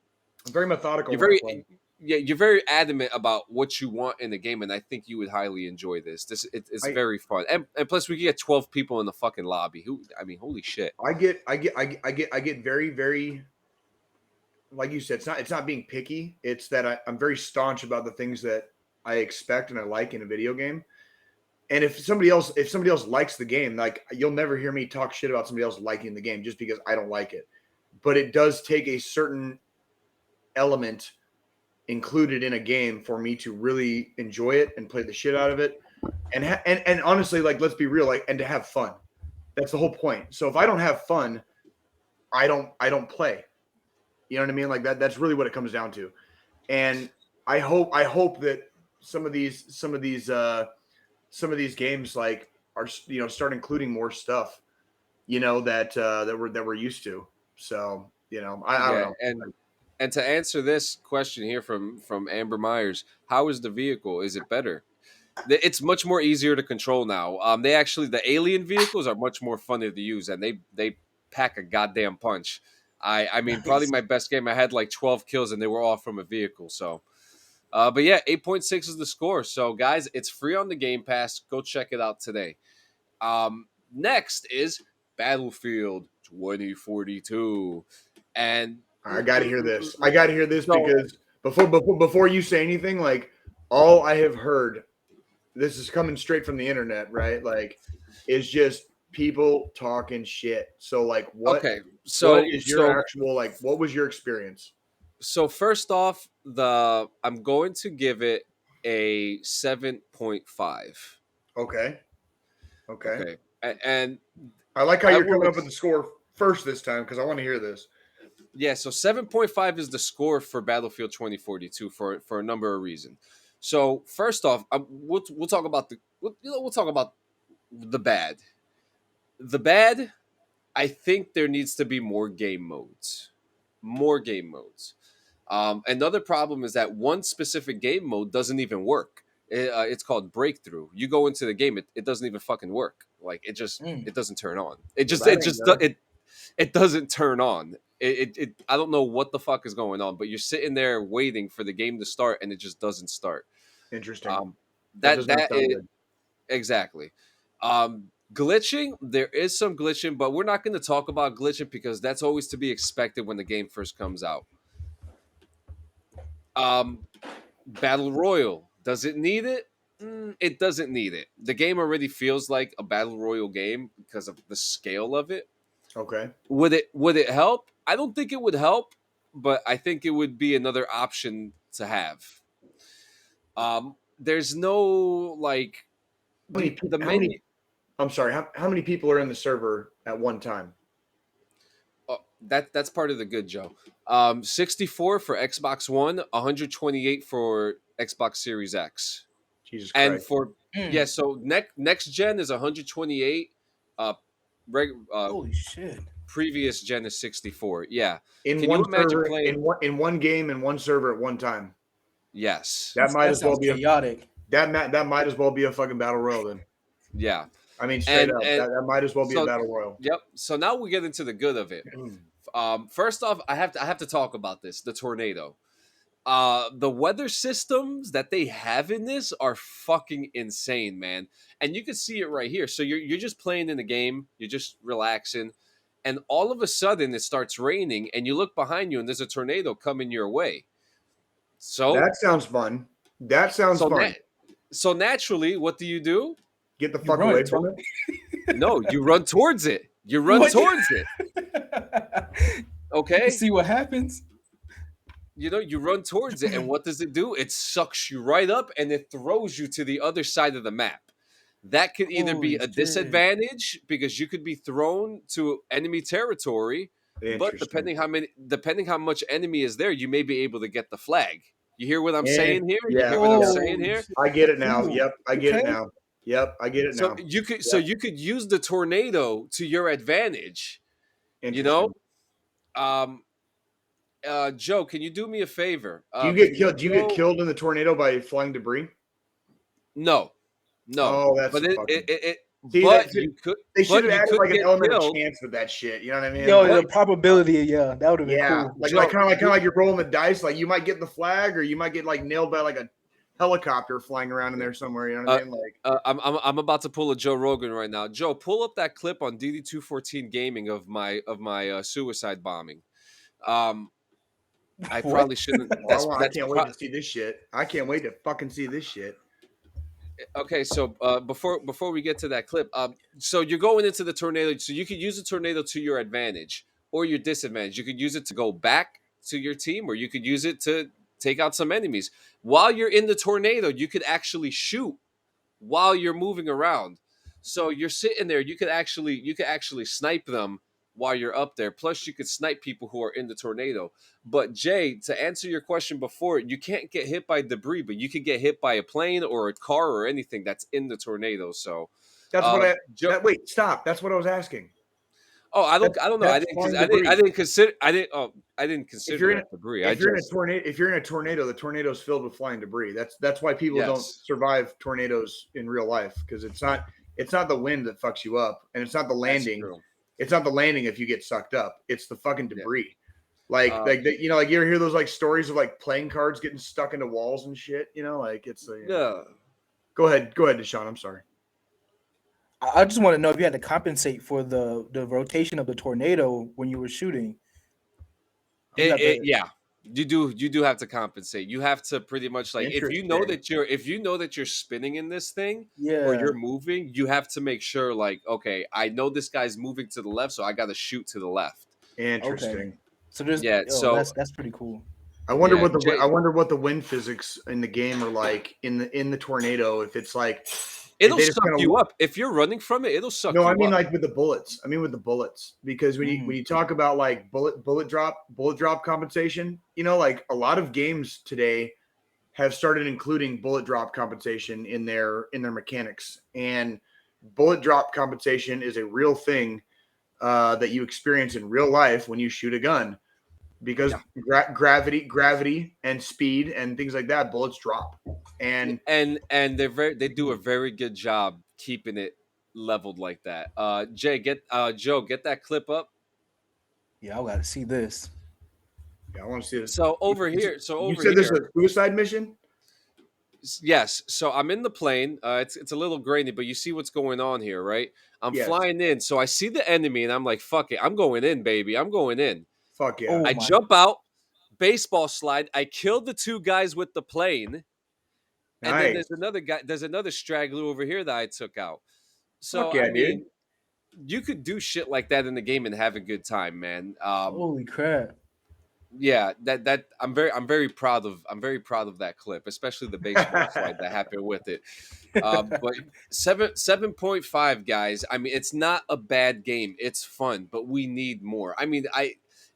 very methodical you're when I very play. yeah, you're very adamant about what you want in the game, and I think you would highly enjoy this. It's I very fun, and plus we can get 12 people in the fucking lobby. I mean, holy shit! I get very like you said. It's not being picky. It's that I'm very staunch about the things that I expect and I like in a video game. And if somebody else likes the game, like you'll never hear me talk shit about somebody else liking the game just because I don't like it. But it does take a certain element included in a game for me to really enjoy it and play the shit out of it. And honestly, like let's be real, like and to have fun. That's the whole point. So if I don't have fun, I don't play. You know what I mean? Like that's really what it comes down to. And I hope that some of these some of these some of these games like are start including more stuff that we're used to. So I don't Yeah, know. and to answer this question here from Amber Myers, how is the vehicle? Is it better? It's much more easier to control now. The alien vehicles are much more funny to use, and they pack a goddamn punch. I mean, probably Nice. my best game. I had like 12 kills, and they were all from a vehicle. So, but yeah, 8.6 is the score. So, guys, it's free on the Game Pass. Go check it out today. Next is Battlefield 2042, and I got to hear this. I got to hear this so because before you say anything, like all I have heard, this is coming straight from the internet, right? Like, is just people talking shit. So, like, what okay, what so is your so actual like? What was your experience? so first off, the I'm going to give it a 7.5. Okay, okay. Okay, and I like how I you're will coming up with the score first this time because I want to hear this. yeah. So 7.5 is the score for Battlefield 2042 for a number of reasons. So first off, we'll talk about we'll talk about the bad. The bad. I think there needs to be more game modes. More game modes. Another problem is that one specific game mode doesn't even work. It's called breakthrough. You go into the game, it doesn't even fucking work. Like Mm. it doesn't turn on. It Well, just that it ain't just good. it doesn't turn on. I don't know what the fuck is going on, but you're sitting there waiting for the game to start and it just doesn't start. Interesting. Um, That that does not that sound is good. exactly. Glitching, there is some glitching, but we're not going to talk about glitching because that's always to be expected when the game first comes out. Um, Battle Royal, does it need it? It doesn't need it. The game already feels like a Battle Royal game because of the scale of it. Okay. Would it help? I don't think it would help, but I think it would be another option to have. There's no like How many? the How many? menu. I'm sorry. How many people are in the server at one time? that's part of the good, Joe. 64 for Xbox One, 128 for Xbox Series X. Jesus And Christ. for Mm. yeah, so next gen is 128. Uh, Holy shit. previous gen is 64. Yeah. In Can you one imagine server, playing? in one game, in one server at one time. Yes. That might That as well sounds be a chaotic. that might as well be a fucking battle royal then. Yeah. I mean, straight And up, and that might as well be a so battle royal. yep. So now we get into the good of it. First off, I have to talk about this. The tornado. The weather systems that they have in this are fucking insane, man. And you can see it right here. So you're just playing in the game, you're just relaxing, and all of a sudden it starts raining, and you look behind you, and there's a tornado coming your way. So That sounds fun. That sounds so fun. so naturally, what do? Get the You fuck run. away from it. No, you run towards it. You run What? towards it. You Okay. see what happens? You run towards it, and what does it do? It sucks you right up, and it throws you to the other side of the map. That could either be Holy a shit. disadvantage because you could be thrown to enemy territory, but Interesting. depending how much enemy is there, you may be able to get the flag. You hear what I'm And saying here? You yeah, hear what I'm yeah, saying Holy here? shit. I get it now. Ooh, Yep, I get it okay. now. Yep, I get it So now. Yep. you could use the tornado to your advantage. You know, Interesting. um, Joe, can you do me a favor? Do you get Can you killed? Do you get go? killed in the tornado by flying debris? No, no. Oh, that's But a fucking. See that but they should have you added could like an get element of killed. chance with that shit. You know what I mean? Yo, Like, the But probability, yeah, that would have been yeah, cool. like Joe, kind of like you're rolling the dice. Like you might get the flag, or you might get like nailed by like a helicopter flying around in there somewhere. You know what uh, I mean? Like, I'm about to pull a Joe Rogan right now. Joe, pull up that clip on DD214 Gaming of my suicide bombing. Um, I What? probably shouldn't. oh, I That's can't wait to see this shit. I can't wait to fucking see this shit. okay. So before we get to that clip, so you're going into the tornado, so you could use the tornado to your advantage or your disadvantage. You could use it to go back to your team, or you could use it to take out some enemies. While you're in the tornado, you could actually shoot while you're moving around. So you're sitting there, you could actually snipe them while you're up there. Plus you could snipe people who are in the tornado. But Jay, to answer your question before, you can't get hit by debris, but you could get hit by a plane or a car or anything that's in the tornado. So That's what Joe, wait, stop. That's what I was asking. oh, That, I don't know. that's flying I debris. didn't consider I didn't If consider you're in that debris. I if you're in a just tornado, the tornado's filled with flying debris. That's why people don't yes. survive tornadoes in real life, because it's not the wind that fucks you up, and it's not the That's landing. true. It's not the landing if you get sucked up. It's the fucking Yeah. debris. Um, Like you ever hear those like stories of like playing cards getting stuck into walls and shit. Like it's yeah. Go ahead, Dashawn. I'm sorry. I just want to know if you had to compensate for the rotation of the tornado when you were shooting. You got the Yeah, you do have to compensate. You have to pretty much like Interesting. if you know that you're spinning in this thing or yeah. you're moving, you have to make sure like, okay, I know this guy's moving to the left, so I got to shoot to the left. Okay. Interesting. So there's Yeah, so that's pretty cool. yeah, Jay, I wonder what the wind physics in the game are like in the tornado. If it's like if it'll they just suck kind of you up if you're running from it. It'll suck no, I you mean up. like with the bullets. I mean with the bullets, because when you talk about like bullet drop compensation, like a lot of games today have started including bullet drop compensation in their mechanics, and bullet drop compensation is a real thing that you experience in real life when you shoot a gun, because Yeah, gravity and speed and things like that, bullets drop. And and they do a very good job keeping it leveled like that. Joe, get that clip up. Yeah, I got to see this. yeah, I want to see this. So over You, here, you said this is a suicide mission? Yes, so I'm in the plane. It's a little grainy, but you see what's going on here, right? I'm Yes. flying in, so I see the enemy, and I'm like, "Fuck it, I'm going in, baby. I'm going in." Fuck yeah. Oh I my. jump out, baseball slide. I kill the two guys with the plane, and then Nice. there's another guy. There's another straggler over here that I took out. So Fuck I yeah, dude. mean, you could do shit like that in the game and have a good time, man. Holy crap. Yeah, that I'm very proud of that clip, especially the baseball slide that happened with it. But 7.5 guys. I mean, it's not a bad game. It's fun, but we need more. I mean,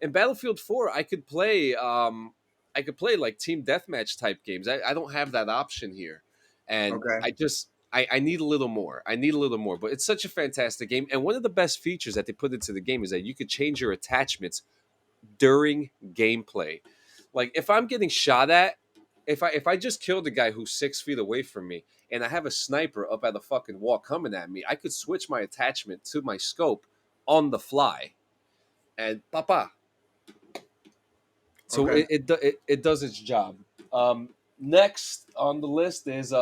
in Battlefield 4, I could play like team deathmatch type games. I don't have that option here, and Okay. I need a little more. I need a little more, but it's such a fantastic game. And one of the best features that they put into the game is that you could change your attachments during gameplay. Like if I'm getting shot at, if I just killed a guy who's 6 feet away from me and I have a sniper up at the fucking wall coming at me, I could switch my attachment to my scope on the fly and papa. So Okay. it does its job. Next on the list is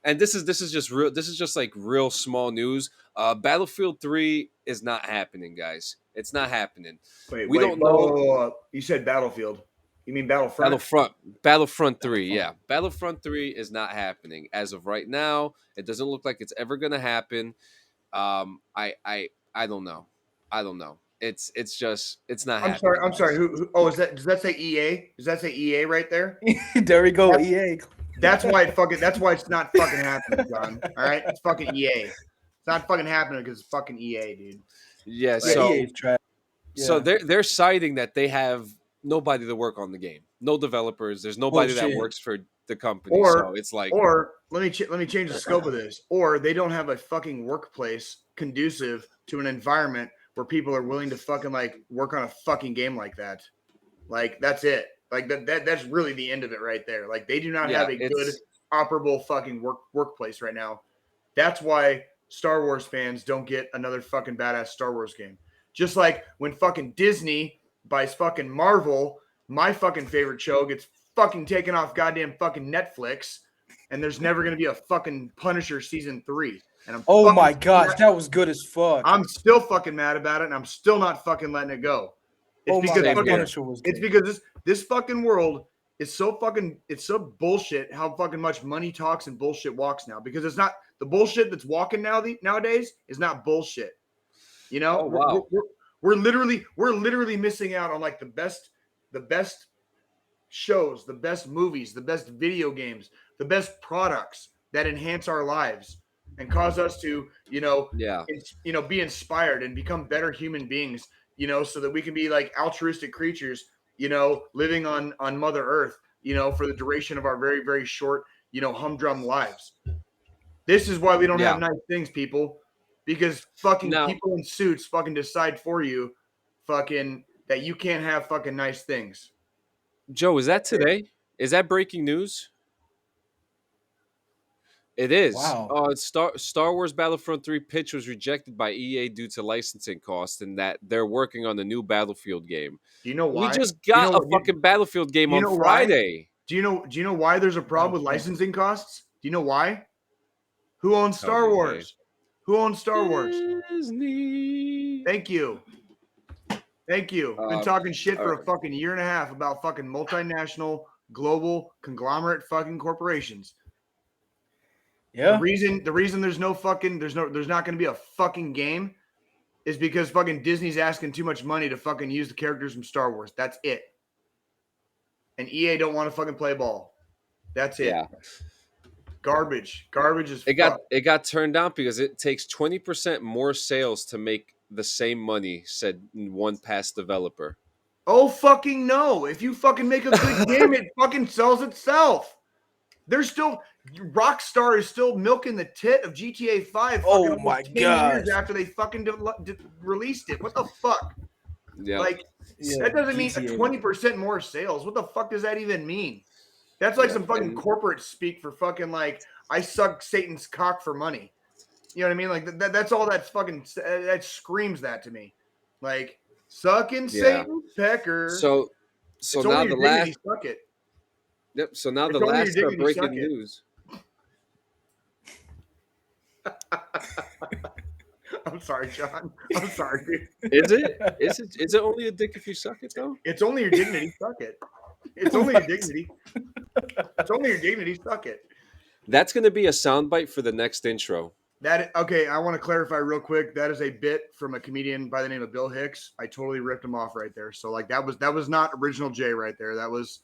and this is just real. This is just like real small news. Battlefield 3 is not happening, guys. It's not happening. Wait, We wait. don't Whoa, whoa, know. whoa, whoa. You said Battlefield. You mean Battlefront? Battlefront 3, Battlefront. yeah. Battlefront 3 is not happening as of right now. It doesn't look like it's ever going to happen. I don't know. I don't know. It's not I'm sorry. happening, I'm sorry. guys. Oh, does that say EA? Does that say EA right there? There we go, That's- EA. That's why that's why it's not fucking happening, John. All right, it's fucking EA. It's not fucking happening because it's fucking EA, dude. Yeah, Yeah, so EA is trash. so Yeah. they're citing that they have nobody to work on the game. No developers. There's nobody that Bullshit. works for the company. So Or it's like, let me change the scope of this. Or they don't have a fucking workplace conducive to an environment where people are willing to fucking like work on a fucking game like that. Like that's it. Like that's really the end of it right there. Like they do not yeah, have a good it's operable fucking workplace right now. That's why Star Wars fans don't get another fucking badass Star Wars game. Just like when fucking Disney buys fucking Marvel, my fucking favorite show gets fucking taken off goddamn fucking Netflix, and there's never gonna be a fucking Punisher season 3. And Oh my gosh, that was good as fuck. I'm still fucking mad about it, and I'm still not fucking letting it go. It's Oh my because Same god, here. Punisher was it's good. because this fucking world is so fucking it's so bullshit how fucking much money talks and bullshit walks now. Because it's not the bullshit that's walking nowadays is not bullshit. You know, oh wow. we're literally missing out on like the best shows, the best movies, the best video games, the best products that enhance our lives and cause us to, Yeah. be inspired and become better human beings, so that we can be like altruistic creatures, living on Mother Earth, for the duration of our very, very short, humdrum lives. This is why we don't have Yeah. nice things, people, because fucking Now, people in suits fucking decide for you, fucking that you can't have fucking nice things. Joe, is that That's it. today? Is that breaking news? It is. Wow. Star Wars Battlefront 3 pitch was rejected by EA due to licensing costs and that they're working on a new Battlefield game. Do you know We why? just Do you got know? a fucking Battlefield game Do you on know why? Friday. Do you know why there's a problem with Battlefront. licensing costs? Do you know why? Who owns Tell Star me, Dave. Wars? Who owns Star Wars? Disney. Thank you. Thank you. Been Uh, talking shit all for right. a fucking year and a half about fucking multinational, global, conglomerate fucking corporations. The Yeah. reason the reason there's not going to be a fucking game is because fucking Disney's asking too much money to fucking use the characters from Star Wars. That's it. And EA don't want to fucking play ball. That's it. Yeah. Garbage. Garbage is It got fuck. it got turned down because it takes 20% more sales to make the same money, said one past developer. Oh fucking no. If you fucking make a good game, it fucking sells itself. There's still Rockstar is still milking the tit of GTA 5 fucking Oh almost my 10 gosh. years after they fucking released it. What the fuck? Yeah. Like Yeah. that doesn't mean a GTA. 20% more sales. What the fuck does that even mean? That's like Yeah. some fucking And corporate speak for fucking like I suck Satan's cock for money. You know what I mean? Like that's all that's fucking that screams that to me. Like sucking yeah. Satan's pecker. So It's now only the your dignity, last suck it. yep, so now the It's only your last dignity, suck breaking it. news. I'm sorry, John. I'm sorry, dude. Is it? Is it only a dick if you suck it though? It's only your dignity, suck it. It's only your dignity. It's only your dignity, suck it. That's gonna be a soundbite for the next intro. Okay, I want to clarify real quick. That is a bit from a comedian by the name of Bill Hicks. I totally ripped him off right there. So like that was not original Jay right there. That was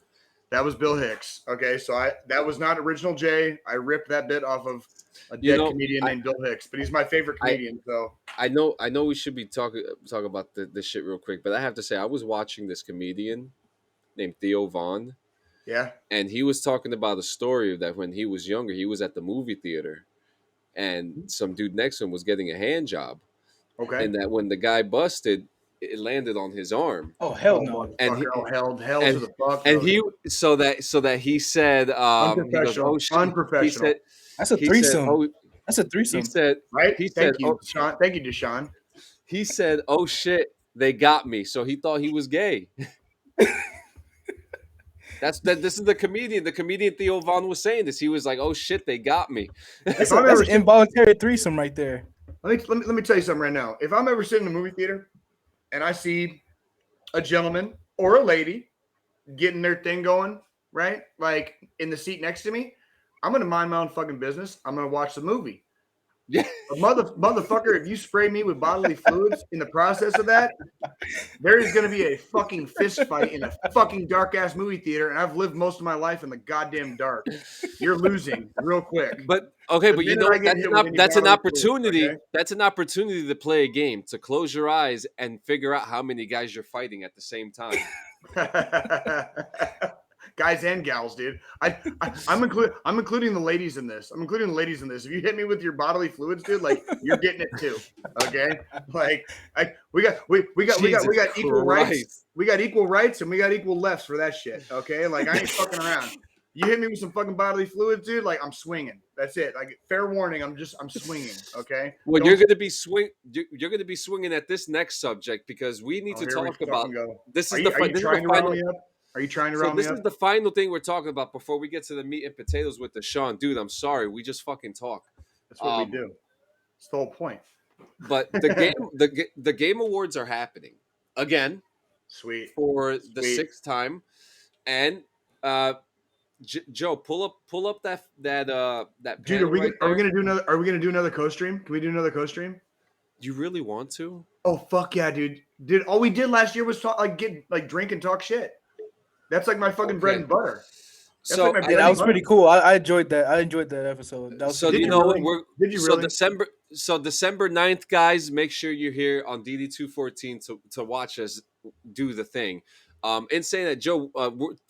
That was Bill Hicks. Okay, so that was not original Jay. I ripped that bit off of a You dead know, comedian named Bill Hicks, but he's my favorite I comedian. So I know we should be talk about this shit real quick, but I have to say I was watching this comedian named Theo Vaughn, yeah, and he was talking about a story that when he was younger, he was at the movie theater, and some dude next to him was getting a hand job, okay. and that when the guy busted, it landed on his arm, Oh hell Oh no! and motherfucker! Oh hell to and the fuck and no, he dude. so that he said he goes, oh Unprofessional, shit, unprofessional. That's a he said threesome. oh That's a he threesome. said Right? he said Thank you, oh Sean. Thank you, Dashawn. he said oh shit, they got me, so he thought he was gay. This is the comedian Theo Vaughn was saying this. He was like, oh shit, they got me. If That's I'm an ever sitting, involuntary threesome right there. let me tell you something right now. If I'm ever sitting in a movie theater and I see a gentleman or a lady getting their thing going, right? Like in the seat next to me, I'm gonna mind my own fucking business. I'm gonna watch the movie. Yeah. But motherfucker, if you spray me with bodily fluids in the process of that, there is gonna be a fucking fist fight in a fucking dark ass movie theater, and I've lived most of my life in the goddamn dark. You're losing real quick. But okay, The but you minute know I get hit with any that's an bodily fluids, opportunity. okay? That's an opportunity to play a game, to close your eyes and figure out how many guys you're fighting at the same time. Guys and gals, dude. I'm including the ladies in this. I'm including the ladies in this. If you hit me with your bodily fluids, dude, like you're getting it too. Okay, like we got Jesus equal rights. Christ. We got equal rights and we got equal lefts for that shit. Okay, like I ain't fucking around. You hit me with some fucking bodily fluids, dude. Like I'm swinging. That's it. Like fair warning. I'm swinging. Okay. Well, Don't. you're going to be swinging at this next subject because we need Oh, to here we talk fucking about go. this Are is you this is the trying to round final. me up? Are you trying to So round me this up? is the final thing we're talking about before we get to the meat and potatoes with Dashawn. Dude, I'm sorry, we just fucking talk. That's what we do. It's the whole point. But the game awards are happening again Sweet. for the Sweet. sixth time, and Joe, pull up that Dude, panel right are we there. gonna do another? Are we gonna do another co-stream? Can we do another co-stream? You really want to? Oh fuck yeah, dude! Dude, all we did last year was talk, drink and talk shit. That's like my fucking bread Okay. and butter. That's So like my Yeah, bread that and was butter. pretty cool. I enjoyed that. I enjoyed that episode. That was so pretty you Did cool. you know really? we're Did you so really? December 9th, guys. Make sure you're here on DD214 to watch us do the thing. In saying that, Joe,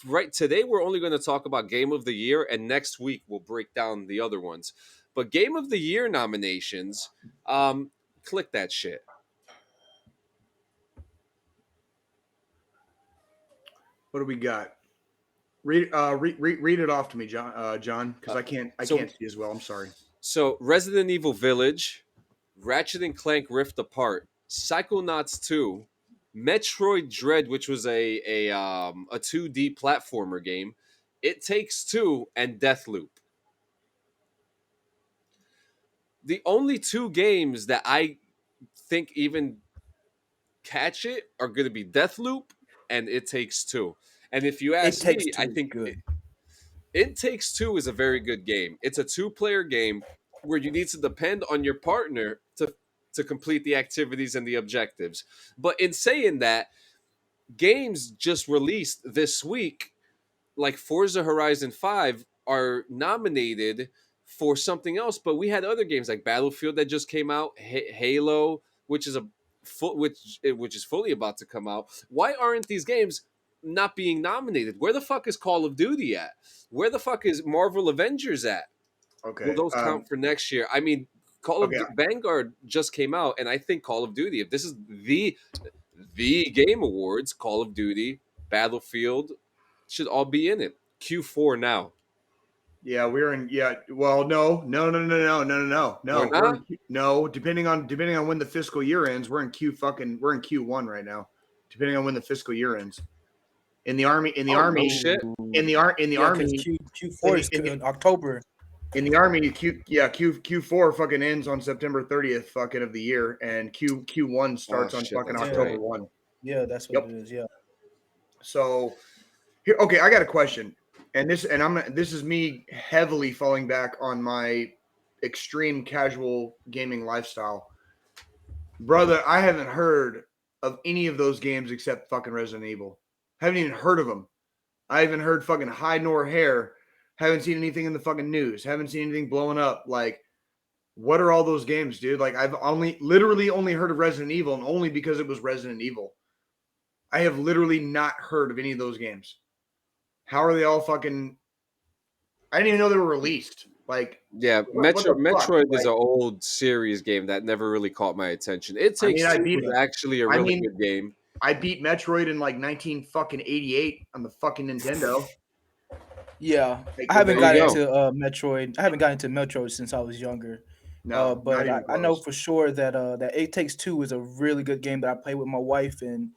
right today we're only going to talk about Game of the Year, and next week we'll break down the other ones. But Game of the Year nominations, click that shit. What do we got? Read it off to me, John, because I can't see as well. I'm sorry. So Resident Evil Village, Ratchet and Clank Rift Apart, Psychonauts 2, Metroid Dread, which was a 2D platformer game, It Takes Two, and Deathloop. The only two games that I think even catch it are going to be Deathloop and It Takes Two. And if you It ask Takes me, Two I is think good. It Takes Two is a very good game. It's a two-player game where you need to depend on your partner to complete the activities and the objectives. But in saying that, games just released this week, like Forza Horizon 5, are nominated for something else, but we had other games like Battlefield that just came out, Halo, which is which is fully about to come out. Why aren't these games not being nominated? Where the fuck is Call of Duty at? Where the fuck is Marvel Avengers at? Will Okay. those count for next year? I mean, Okay. Vanguard just came out, and I think Call of Duty, if this is the game awards, Call of Duty, Battlefield should all be in it. Q4 now. Yeah, we're in. Yeah. Well, no. We're We're not. in, no. Depending on when the fiscal year ends, we're in Q1 right now. Depending on when the fiscal year ends. In the army, Oh no shit. in the Yeah, because army, Q4 is in the, in October. in the army, Q4 fucking ends on September 30th, fucking of the year, and Q1 starts on Shit, fucking that's October right. 1. Yeah, that's what Yep. it is. Yeah. So here, okay, I got a question, and this is me heavily falling back on my extreme casual gaming lifestyle, brother. I haven't heard of any of those games except fucking Resident Evil. Haven't even heard of them. I haven't heard fucking hide nor hair. Haven't seen anything in the fucking news. Haven't seen anything blowing up. Like, what are all those games, dude? Like, I've literally only heard of Resident Evil, and only because it was Resident Evil. I have literally not heard of any of those games. How are they all fucking? I didn't even know they were released. Like, Yeah, what the fuck? Metroid is Like, an old series game that never really caught my attention. It I mean, Takes Two was actually a I really mean, good game. I beat Metroid in like 1988 on the fucking Nintendo. Yeah, Like, I with haven't There you got go. into Metroid. I haven't gotten into Metroid since I was younger. no, not But even I know close. for sure that that It Takes Two is a really good game that I play with my wife, and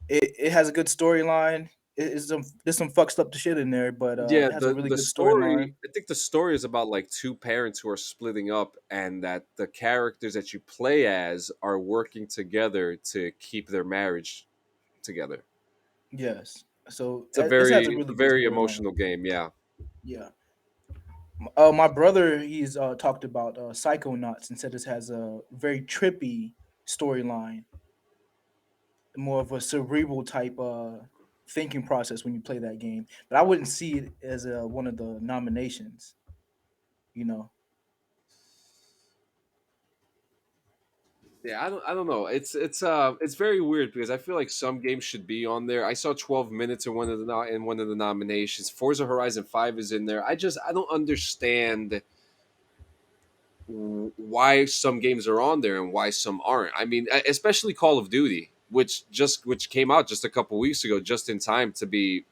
it has a good storyline. There's some fucked up shit in there, but Yeah, it has a really the good storyline. story. I think the story is about like two parents who are splitting up, and that the characters that you play as are working together to keep their marriage together. Yes, so It's a it has a a really good very storyline. emotional game. Yeah, Yeah. My brother, he's talked about Psychonauts and said this has a very trippy storyline, more of a cerebral type thinking process when you play that game. But I wouldn't see it as one of the nominations. You know. yeah. I don't know. It's very weird because I feel like some games should be on there. I saw 12 minutes in in one of the nominations. Forza Horizon 5 is in there. I don't understand why some games are on there and why some aren't. I mean, especially Call of Duty, which came out just a couple weeks ago, just in time to be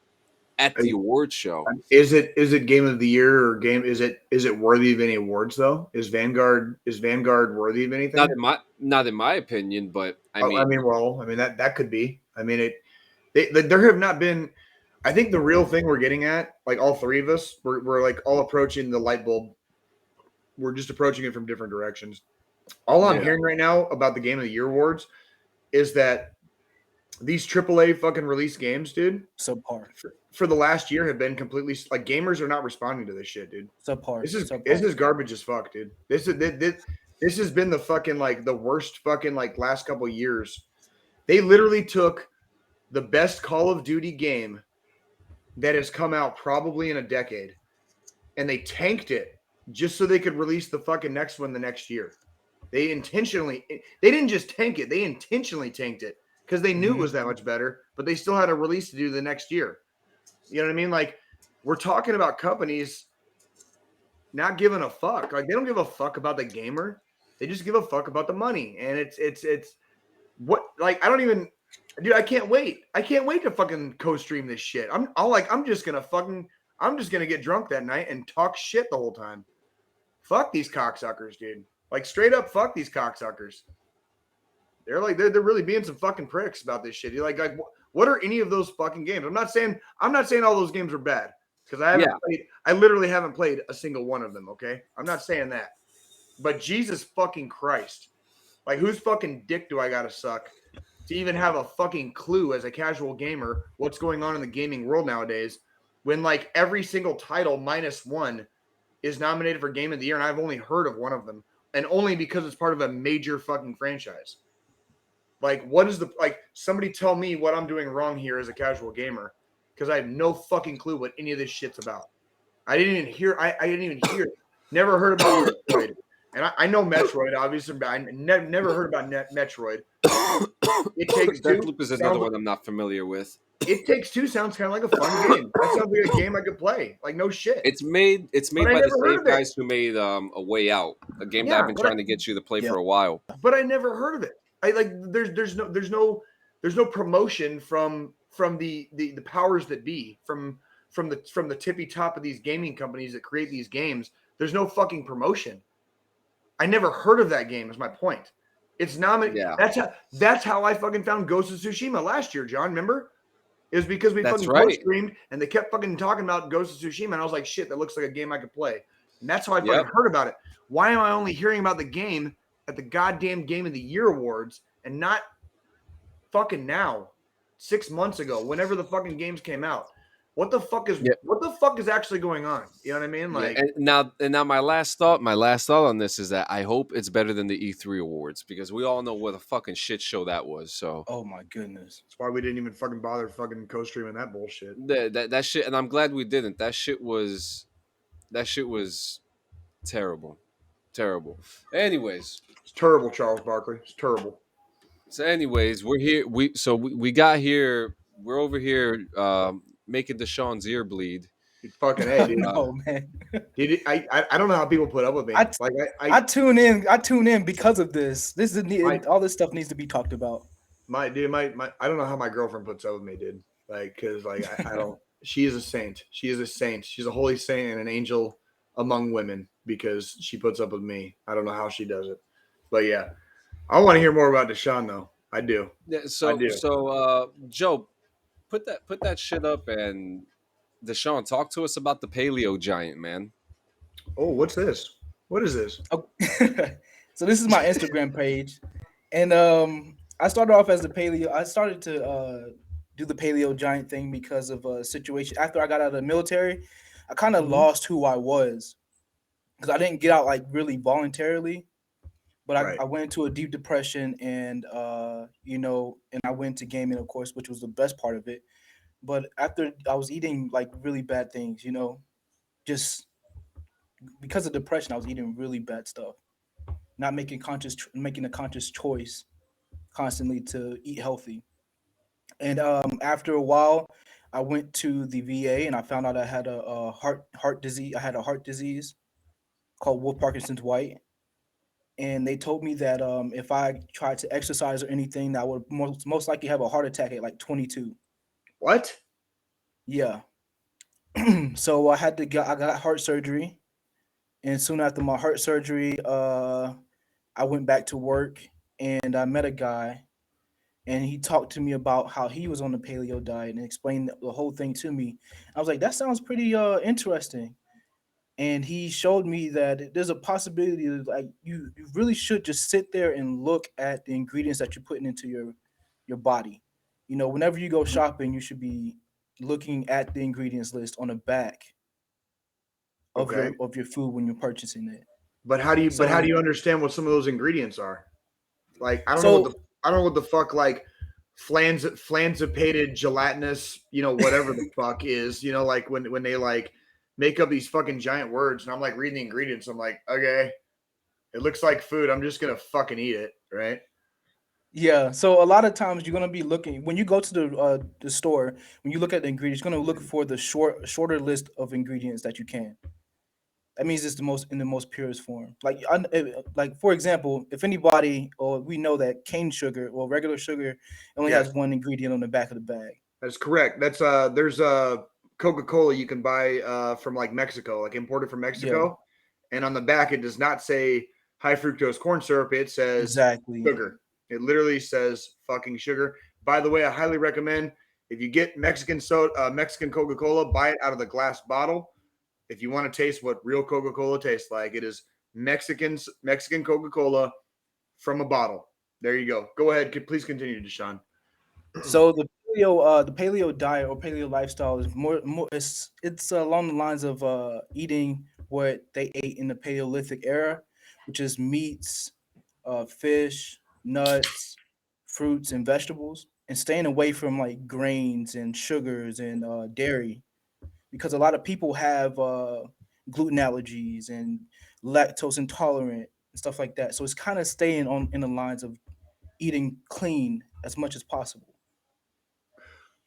at the award show. Is it game of the year or game? Is it worthy of any awards though? Is Vanguard worthy of anything? Not in my opinion, but I I mean, mean, well, I mean that could be. I mean, there have not been. I think the real thing we're getting at, like all three of us, we're like all approaching the light bulb. We're just approaching it from different directions. All I'm yeah, hearing right now about the Game of the Year awards is that these AAA fucking release games, dude, Subpar, for the last year have been completely like gamers are not responding to this shit, dude. subpar, This subpar. is garbage as fuck, dude. This has been the fucking like the worst fucking like last couple years. They literally took the best Call of Duty game that has come out probably in a decade, and they tanked it just so they could release the fucking next one the next year. They didn't just tank it, they intentionally tanked it because they knew it was Hmm. that much better, but they still had a release to do the next year. You know what I mean? Like, we're talking about companies not giving a fuck. Like, they don't give a fuck about the gamer. They just give a fuck about the money. And it's what, like, I don't even, dude, I can't wait. I can't wait to fucking co-stream this shit. I'm just gonna get drunk that night and talk shit the whole time. Fuck these cocksuckers, dude. Like, straight up, fuck these cocksuckers. They're really being some fucking pricks about this shit. You're like what are any of those fucking games? I'm not saying all those games are bad because yeah, I literally haven't played a single one of them. Okay, I'm not saying that, but Jesus fucking Christ, like, whose fucking dick do I gotta suck to even have a fucking clue as a casual gamer what's going on in the gaming world nowadays when like every single title minus one is nominated for Game of the Year and I've only heard of one of them and only because it's part of a major fucking franchise. Like, what is the like? Somebody tell me what I'm doing wrong here as a casual gamer, because I have no fucking clue what any of this shit's about. I didn't even hear. I didn't even hear. Never heard about Metroid, and I know Metroid obviously, but I never heard about Metroid. It Takes Two Deathloop is another sounds. one I'm not familiar with. It Takes Two sounds kind of like a fun game. That sounds like a game I could play. Like, no shit. It's But made I by the never heard same of it. guys who made A Way Out, a game that I've Yeah, been trying to get you to play Yeah. for a while. but I never heard of it. I like there's no promotion from the powers that be from the tippy top of these gaming companies that create these games. There's no fucking promotion. I never heard of that game. Is my point. It's nominated. Yeah, That's how I fucking found Ghost of Tsushima last year, John. Remember? It was because we that's fucking right. co-streamed and they kept fucking talking about Ghost of Tsushima, and I was like, shit, that looks like a game I could play. And that's how I fucking Yep. heard about it. Why am I only hearing about the game at the goddamn Game of the Year awards and not fucking now, 6 months ago, whenever the fucking games came out? Yeah, what the fuck is actually going on? You know what I mean? yeah. Like, And now my last thought on this is that I hope it's better than the E3 awards because we all know what a fucking shit show that was. So Oh my goodness. that's why we didn't even fucking bother fucking co-streaming that bullshit. that shit, and I'm glad we didn't. That shit was terrible, terrible. Anyways, It's terrible, Charles Barkley. It's terrible. we're here. We got here. We're over here making Deshaun's ear bleed. You fucking hey, dude. No, man. Dude, I don't know how people put up with me. I Like I tune in. I tune in because of this. This is My- all this stuff needs to be talked about. my I don't know how my girlfriend puts up with me, dude. Like, cause like I don't. She is a saint. She is a saint. She's a holy saint and an angel among women because she puts up with me. I don't know how she does it, but yeah, I want to hear more about Dashawn though. I do. Yeah. I So do. so Joe, put that shit up, and Deshaun, talk to us about the Paleo giant, man. Oh, what's this? What is this? Oh, so this is my Instagram page, and I started off as the paleo. I started to do the paleo giant thing because of a situation after I got out of the military. I kind of Mhm. lost who I was because I didn't get out like really voluntarily, but Right. I went into a deep depression, and and I went to gaming, of course, which was the best part of it. But after I was eating like really bad things, just because of depression, I was eating really bad stuff, not making a conscious choice constantly to eat healthy. And after a while, I went to the VA and I found out I had a heart disease. I had a heart disease called Wolff Parkinson's White, and they told me that if I tried to exercise or anything, I would most likely have a heart attack at like 22. What? Yeah. So I got heart surgery, and soon after my heart surgery, I went back to work, and I met a guy, and he talked to me about how he was on the paleo diet and explained the whole thing to me. I was like, that sounds pretty interesting. And he showed me that there's a possibility that, like, you really should just sit there and look at the ingredients that you're putting into your body. Whenever you go shopping, you should be looking at the ingredients list on the back of Okay. your food when you're purchasing it. But how do So you understand what some of those ingredients are? Like, so I don't know what the fuck like flanzipated gelatinous, whatever the fuck is, like when they like make up these fucking giant words and I'm like reading the ingredients, I'm like, okay, it looks like food. I'm just gonna fucking eat it, right? Yeah, so a lot of times you're gonna be looking when you go to the store. When you look at the ingredients, you're gonna look for the shorter list of ingredients that you can. That means it's the most in the most purest form. Like for example, if anybody or we know that cane sugar or regular sugar only has Yes, one ingredient on the back of the bag. that's correct. That's there's Coca-Cola you can buy from like Mexico, like imported from Yeah, Mexico, and on the back it does not say high fructose corn syrup. It says exactly. sugar. It literally says fucking sugar. By the way, I highly recommend if you get Mexican Coca-Cola, buy it out of the glass bottle. If you want to taste what real Coca-Cola tastes like, it is Mexican Coca-Cola from a bottle. There you go. Go ahead. Please continue, Deshaun. So the paleo diet or paleo lifestyle is more it's along the lines of eating what they ate in the Paleolithic era, which is meats, fish, nuts, fruits, and vegetables, and staying away from like grains and sugars and dairy, because a lot of people have gluten allergies and lactose intolerant and stuff like that. So it's kind of staying on in the lines of eating clean as much as possible.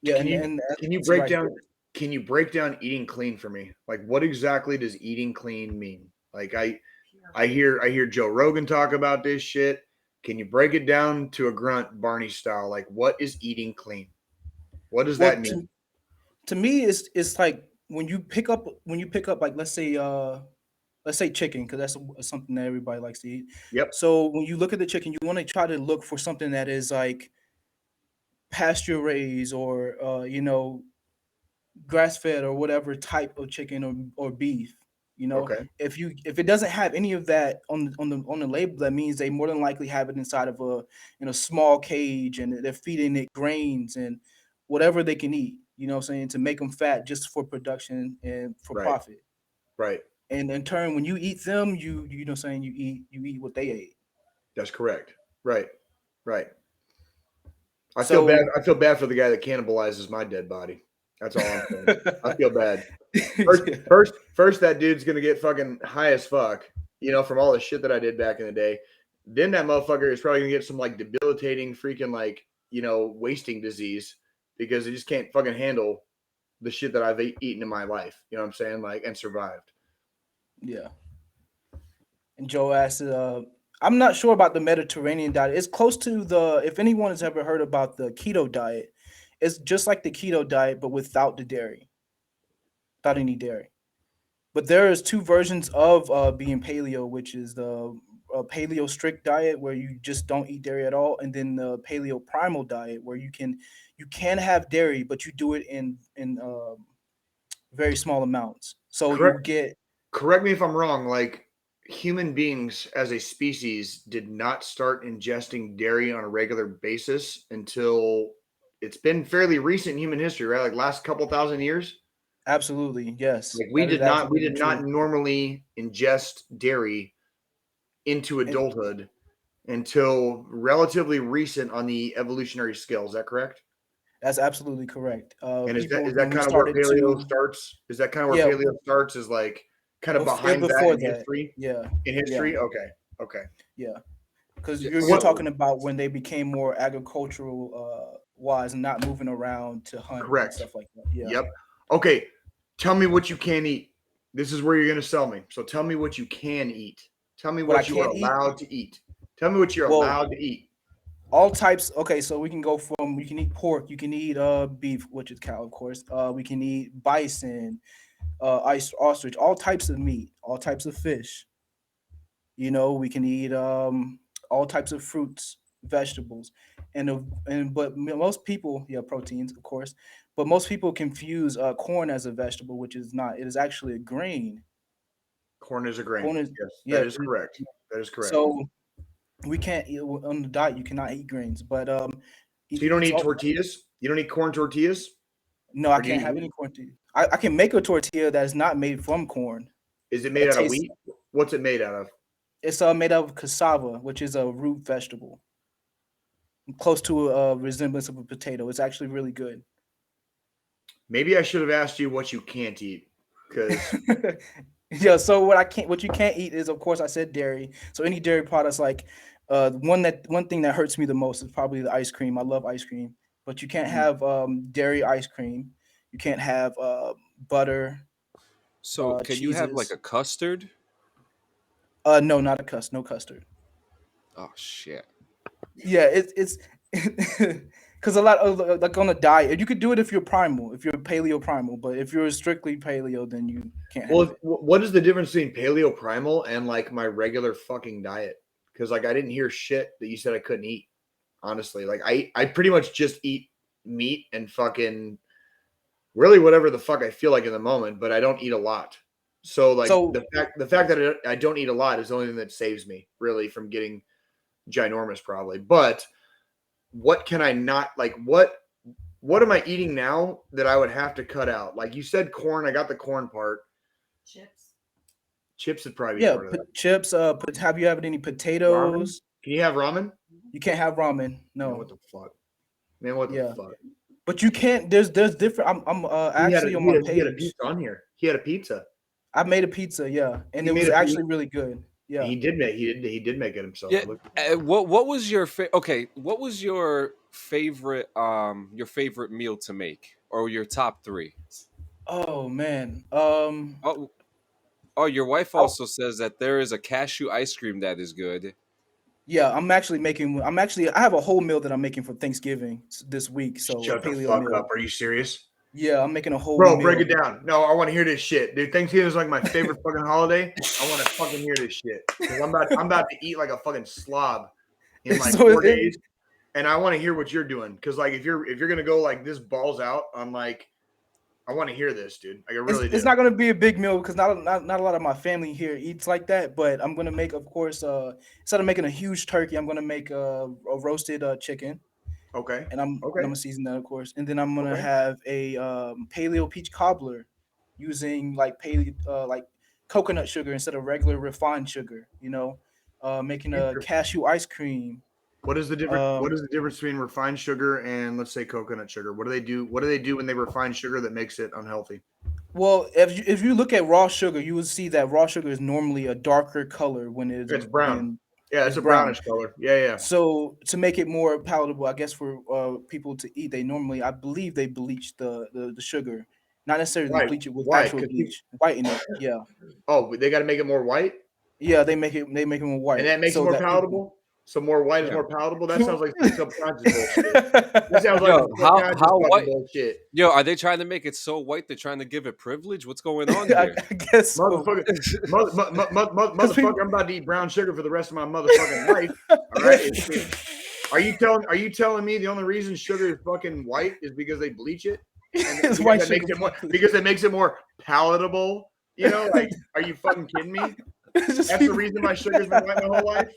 Yeah, Can and you and can you that's the break right down choice. can you break down eating clean for me? Like what exactly does eating clean mean? Like I hear Joe Rogan talk about this shit. Can you break it down to a grunt Barney style? Like what is eating clean? What does Well, that mean? to me, it's like when you pick up like let's say chicken, because that's something that everybody likes to eat. Yep. So when you look at the chicken, you want to try to look for something that is like pasture raised or grass fed or whatever type of chicken or beef. Okay. If it doesn't have any of that on the label, that means they more than likely have it inside of a small cage, and they're feeding it grains and whatever they can eat. You know what I'm saying? To make them fat just for production and for Right. profit. Right. And in turn, when you eat them, you know what I'm saying, you eat what they ate. That's correct. Right. Right. I feel bad. So I feel bad for the guy that cannibalizes my dead body. That's all I'm saying. I feel bad. First, yeah, first, first, that dude's gonna get fucking high as fuck, from all the shit that I did back in the day. Then that motherfucker is probably gonna get some like debilitating freaking like wasting disease because he just can't fucking handle the shit that I've eaten in my life. You know what I'm saying? Like and survived. yeah. And Joe asked, I'm not sure about the Mediterranean diet. It's close to the, if anyone has ever heard about the keto diet, it's just like the keto diet, but without the dairy, without any dairy. But there is two versions of being paleo, which is the paleo strict diet where you just don't eat dairy at all, and then the paleo primal diet where you can have dairy, but you do it in very small amounts. So you Correct. get Correct me if I'm wrong. Like human beings as a species did not start ingesting dairy on a regular basis until it's been fairly recent in human history, right? Like last couple thousand years. absolutely yes, Like that is we absolutely did not true. normally ingest dairy into And adulthood until relatively recent on the evolutionary scale. Is that correct? that's absolutely correct. And People is that when we kind of where started paleo to starts? Is that kind of where yeah paleo starts? Is like kind of behind that before in that history? yeah In yeah history? Okay. Okay. yeah because Yeah, you're What talking so about when they became more agricultural wise and not moving around to hunt and correct. stuff like that. Yeah. Yep. Okay. Tell me what you can eat. This is where you're going to sell me. So tell me what you can eat. Tell me What I what you are can't eat? allowed to eat. Tell me what you're Well, allowed to eat. all types. Okay, so we can go from you can eat pork, you can eat beef, which is cow, of course. We can eat bison, ice ostrich, all types of meat, all types of fish. We can eat all types of fruits, vegetables, and but most people, yeah, proteins, of course, but most people confuse corn as a vegetable, which is not. It is actually a grain. Corn is a grain. Corn is Yes, yeah. that is correct. That is correct. So we can't eat on the diet. You cannot eat grains, but So you don't it's eat all tortillas? You don't eat corn tortillas? no. I Or do you can't eat have any wheat? corn. I can make a tortilla that is not made from corn. Is it made That out of tastes. wheat? What's it made out of? It's made of cassava, which is a root vegetable, close to a resemblance of a potato. It's actually really good. Maybe I should have asked you what you can't eat. Because Yeah. So what you can't eat is, of course, I said dairy. So any dairy products, like one thing that hurts me the most is probably the ice cream. I love ice cream, but you can't have dairy ice cream. You can't have butter, so can you have like cheeses. a custard? No, not a no custard. Oh shit. Yeah, it's because a lot of like on a diet, you could do it if you're primal, if you're paleo primal, but if you're strictly paleo, then you can't have it. what is the difference between paleo primal and like my regular fucking diet? Because like I didn't hear shit that you said I couldn't eat. Honestly, like I pretty much just eat meat and fucking really whatever the fuck I feel like in the moment, but I don't eat a lot. So like So the fact that I don't eat a lot is the only thing that saves me really from getting ginormous probably. But what can I not like what am I eating now that I would have to cut out? Like you said corn, I got the corn part. Chips. Chips would probably be yeah, part of that. chips. Have you had any Ramen? potatoes? Can you have ramen? You can't have ramen. Man, No. what the fuck? Man, what the Yeah, fuck? but you can't. There's different. I'm He had a actually on he my had a, he had a page. pizza on here. He had a pizza. I made a pizza. Yeah, and He it made was a actually really good. Yeah. he did make it himself. Yeah. I looked What was your okay? What was your favorite meal to make, or your top three? Oh man. Oh, oh, your wife I- also says that there is a cashew ice cream that is good. yeah, I'm actually making. I have a whole meal that I'm making for Thanksgiving this week. So a Shut the paleo fuck meal. up. Are you serious? Yeah, I'm making a whole Bro, break meal. it down. No, I want to hear this shit. Dude, Thanksgiving is like my favorite fucking holiday. I want to fucking hear this shit. Because I'm about to eat like a fucking slob in like So 4 days. And I want to hear what you're doing. Because like if you're gonna go like this balls out, I'm like, I want to hear this, dude. Like I it's really it's do. not gonna be a big meal because not a lot of my family here eats like that. But I'm gonna make, of course, instead of making a huge turkey, I'm gonna make a roasted chicken, Okay. and I'm Okay. gonna season that, of course. And then I'm gonna Okay. have a paleo peach cobbler using like paleo like coconut sugar instead of regular refined sugar. Making a Interesting. cashew ice cream. What is the difference? What Um, is the difference between refined sugar and, let's say, coconut sugar? What do they do? What do they do when they refine sugar that makes it unhealthy? well, if you look at raw sugar, you will see that raw sugar is normally a darker color when it is It's brown. being Yeah, it's is a brown. brownish color. Yeah, yeah. So to make it more palatable, I guess for people to eat, they normally, I believe, they bleach the sugar, not necessarily Why? bleach it with Why? actual Because bleach, whiten it. Yeah, oh, they got to make it more white, yeah, they make it more and white that makes it so more that people. palatable. So more white is Yeah. more palatable. That sounds like some subconscious bullshit. That sounds like Yo, some subconscious how fucking white? bullshit. Yo, are they trying to make it so white they're trying to give it privilege? What's going on here? I guess so. Motherfucker, Because motherfucker, I'm about to eat brown sugar for the rest of my motherfucking life. All right. Are you telling me the only reason sugar is fucking white is because they bleach it? And it's because white that sugar. makes it more because it makes it more palatable? Like, are you fucking kidding me? It's just That's the people. reason my sugar's been white my whole life.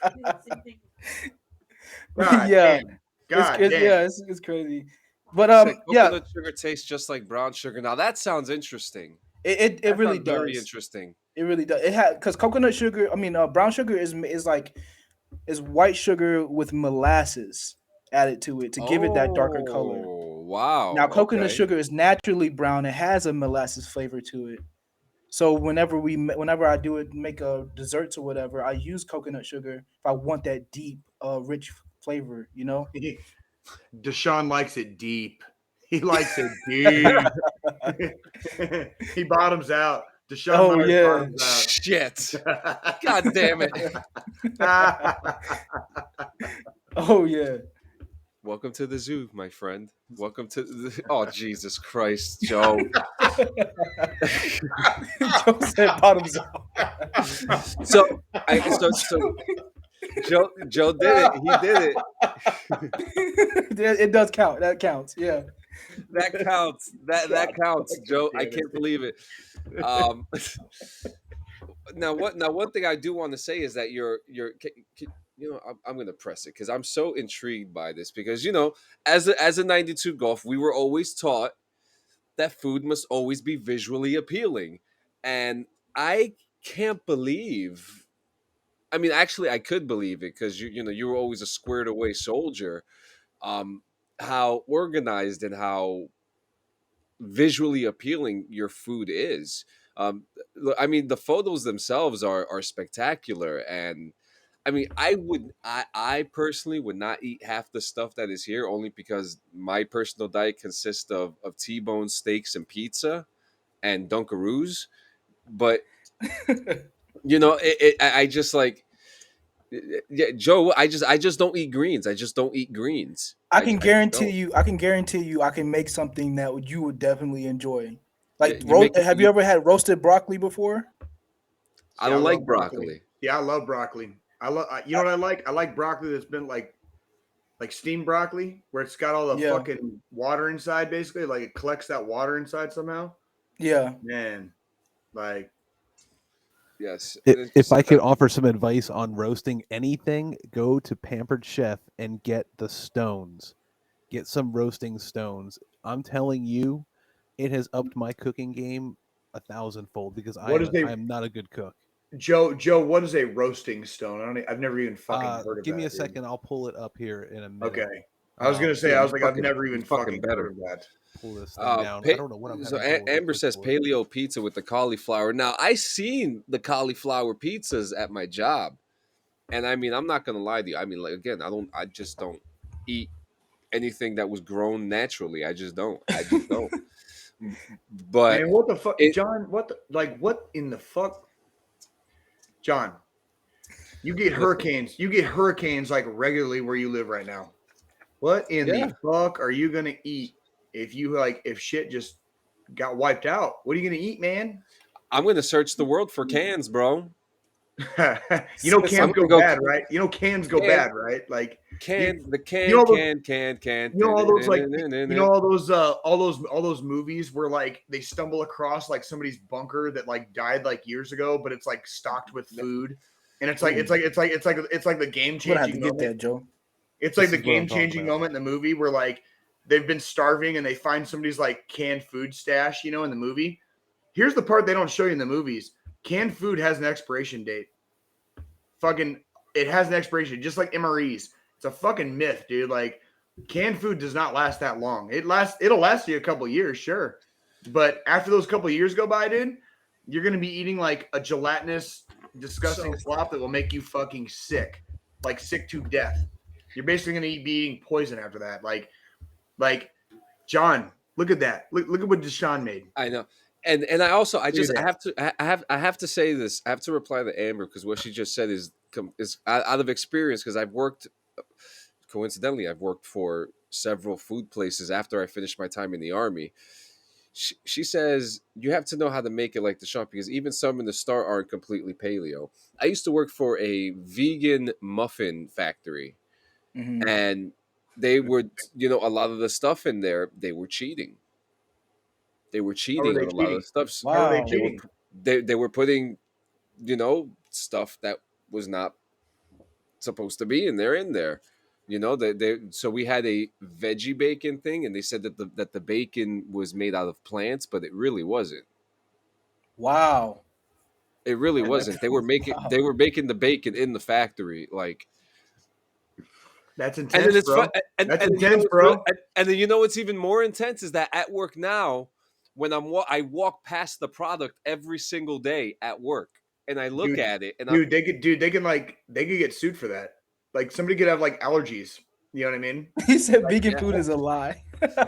God Yeah, damn. God yeah, damn. it's crazy. But Said yeah, coconut sugar tastes just like brown sugar. Now that sounds interesting. it That really sounds very does. interesting. It really does. It had because coconut sugar. I mean, brown sugar is like is white sugar with molasses added to it to give it that darker color. Oh, wow. Now, coconut Okay. sugar is naturally brown. It has a molasses flavor to it. So whenever I do it, make a desserts or whatever, I use coconut sugar if I want that deep, rich flavor. Dashawn likes it deep. He likes it deep. He bottoms out. Deshaun Oh Myers yeah. bottoms Shit. out. God damn it. Oh yeah. Welcome to the zoo, my friend. Welcome to the... Oh, Jesus Christ, Joe. Joe said bottoms up. So so Joe did it. He did it. It does count. That counts. Yeah. That counts. That counts, Joe. I can't believe it. Um now one thing I do want to say is that I'm going to press it because I'm so intrigued by this because as a 92 golf we were always taught that food must always be visually appealing, and I can't believe, I mean, actually I could believe it because you were always a squared away soldier, um how organized and how visually appealing your food is. I mean, the photos themselves are spectacular, and I mean, I personally would not eat half the stuff that is here only because my personal diet consists of T-bone steaks and pizza and Dunkaroos. But I just like, yeah, Joe. I just don't eat greens. I just don't eat greens. I just don't. I can guarantee you I can make something that you would definitely enjoy. Yeah, Like you make it. have you ever had roasted broccoli before? I See, I don't love like broccoli. broccoli. Yeah, I love broccoli. You know what I like? I like broccoli that's been like steamed broccoli, where it's got all the Yeah. fucking water inside, basically. Like it collects that water inside somehow. Yeah. Man, like Yes, If I could offer some advice on roasting anything, go to Pampered Chef and get the stones. Get some roasting stones. I'm telling you, it has upped my cooking game 1,000-fold because what is I a am not a good cook. Joe? What is a roasting stone? I've never even fucking heard of Give that. me a Dude. second. I'll pull it up here in a minute. Okay, I was gonna say yeah, I you was like I've never you even fucking fucking heard better. of that. Pull this thing down. I don't know what I'm So having trouble Amber with says for. paleo pizza with the cauliflower. Now I seen the cauliflower pizzas at my job, and I mean I'm not gonna lie to you. I mean, like, again, I just don't eat anything that was grown naturally. I just don't. I just don't. But Man, what the fuck, it John? What in the fuck, John? You get listen, hurricanes. You get hurricanes like regularly where you live right now. What in yeah, the fuck are you gonna eat if shit just got wiped out? What are you gonna eat, man? I'm gonna search the world for cans, bro. I'm Cans gonna go go bad, right? Cans go can bad, right? Like you, can the you know can all those, can. you know all those like you know all those movies where like they stumble across like somebody's bunker that like died like years ago, but it's like stocked with food, and it's like Ooh. it's like the game I'm gonna have to changing get moment. that, Joe. It's like This the is what I'm game talking changing about. moment in the movie where like they've been starving and they find somebody's like canned food stash, you know, in the movie. Here's the part they don't show you in the movies. Canned food has an expiration date. Fucking it has an expiration, just like MREs. It's a fucking myth, dude. Like canned food does not last that long. It'll last you a couple years, sure. But after those couple years go by, dude, you're gonna be eating like a gelatinous, disgusting So slop that will make you fucking sick. Like sick to death. You're basically gonna be eating poison after that. Like John, look at that. Look at what Dashawn made. I know. And I also I Look just at that. I have to say this. I have to reply to Amber because what she just said is out of experience because I've worked coincidentally I've worked for several food places after I finished my time in the army. She says you have to know how to make it like the shop because even some in the star aren't completely paleo. I used to work for a vegan muffin factory Hmm. and they would a lot of the stuff in there they were cheating. They were How are cheating they on a lot of the cheating? stuff. How are they Wow. They were cheating? they were putting stuff that was not supposed to be in there. They so we had a veggie bacon thing, and they said that the bacon was made out of plants, but it really wasn't. Wow. It really Man, wasn't. They Wow. were making the bacon in the factory, like. that's And then intense, it's fun, bro. That's and intense, bro. and then what's even more intense is that at work now, when I walk past the product every single day at work, and I look Dude, at it, and they could get sued for that. Like somebody could have like allergies. You know what I mean? He said Like, vegan yeah, food is a lie.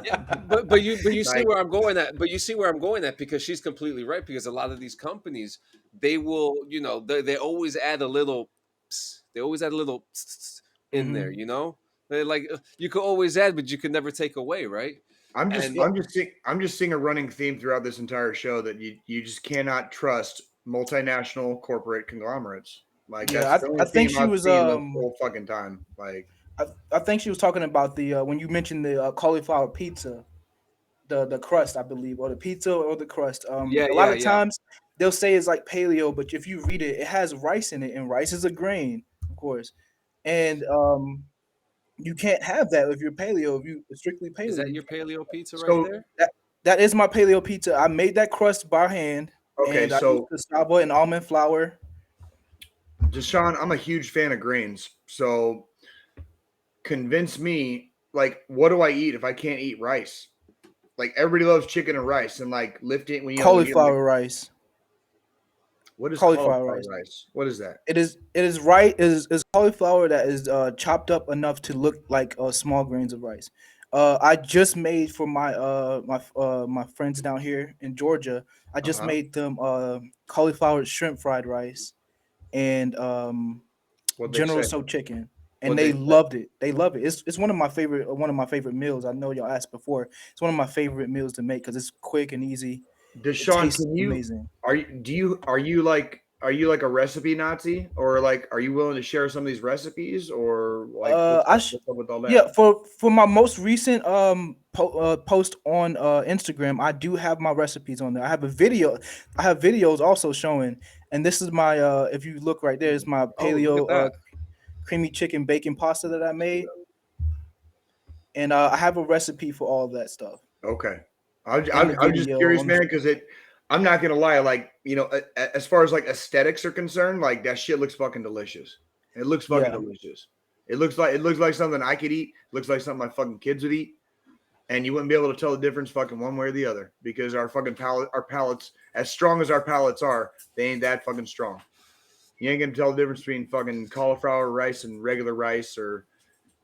yeah, but you see like where I'm going at. But you see where I'm going at because she's completely right. Because a lot of these companies, they will, they always add a little, they always add a little in there. Hmm. They're like you could always add, but you could never take away, right? And Yeah. I'm just seeing a running theme throughout this entire show that you just cannot trust multinational corporate conglomerates. Like Yeah. that's the I only think theme she I've was seen the whole fucking time. Like I think she was talking about the when you mentioned the cauliflower pizza, the crust, I believe, or the pizza or the crust. yeah, A lot yeah, of yeah. times they'll say it's like paleo, but if you read it, it has rice in it, and rice is a grain, of course. And you can't have that if you're paleo. If you strictly Is paleo, that you your can't. paleo pizza right so there? That that is my paleo pizza. I made that crust by hand, okay, and I used so cassava and almond flour. Deshaun, I'm a huge fan of grains. So convince me, like, what do I eat if I can't eat rice? Like everybody loves chicken and rice and like lifting when you're like Cauliflower rice. what is Cauliflower cauliflower rice. rice? What is that? It is right is cauliflower that is chopped up enough to look like small grains of rice. I just made for my friends down here in Georgia. I just Uh-huh. made them cauliflower shrimp fried rice and What they General say? So chicken, and What they they say? loved it. They love it. It's one of my favorite meals. I know y'all asked before. It's one of my favorite meals to make because it's quick and easy. It Deshaun, tastes can you amazing. are you like a recipe Nazi or like are you willing to share some of these recipes or like what's up with all that? Yeah, for my most recent post on Instagram, I do have my recipes on there. I have a video. I have videos also showing, and this is my if you look right there, is my Oh, look at paleo that. creamy chicken bacon pasta that I made, and I have a recipe for all of that stuff Okay. in the I'm just video curious, on the. man, because I'm not gonna lie, like as far as like aesthetics are concerned, like that shit looks fucking delicious. It looks fucking Yeah, delicious. It looks like something I could eat. It looks like something my fucking kids would eat, and you wouldn't be able to tell the difference fucking one way or the other because our palates, as strong as our palates are, they ain't that fucking strong. You ain't gonna tell the difference between fucking cauliflower rice and regular rice, or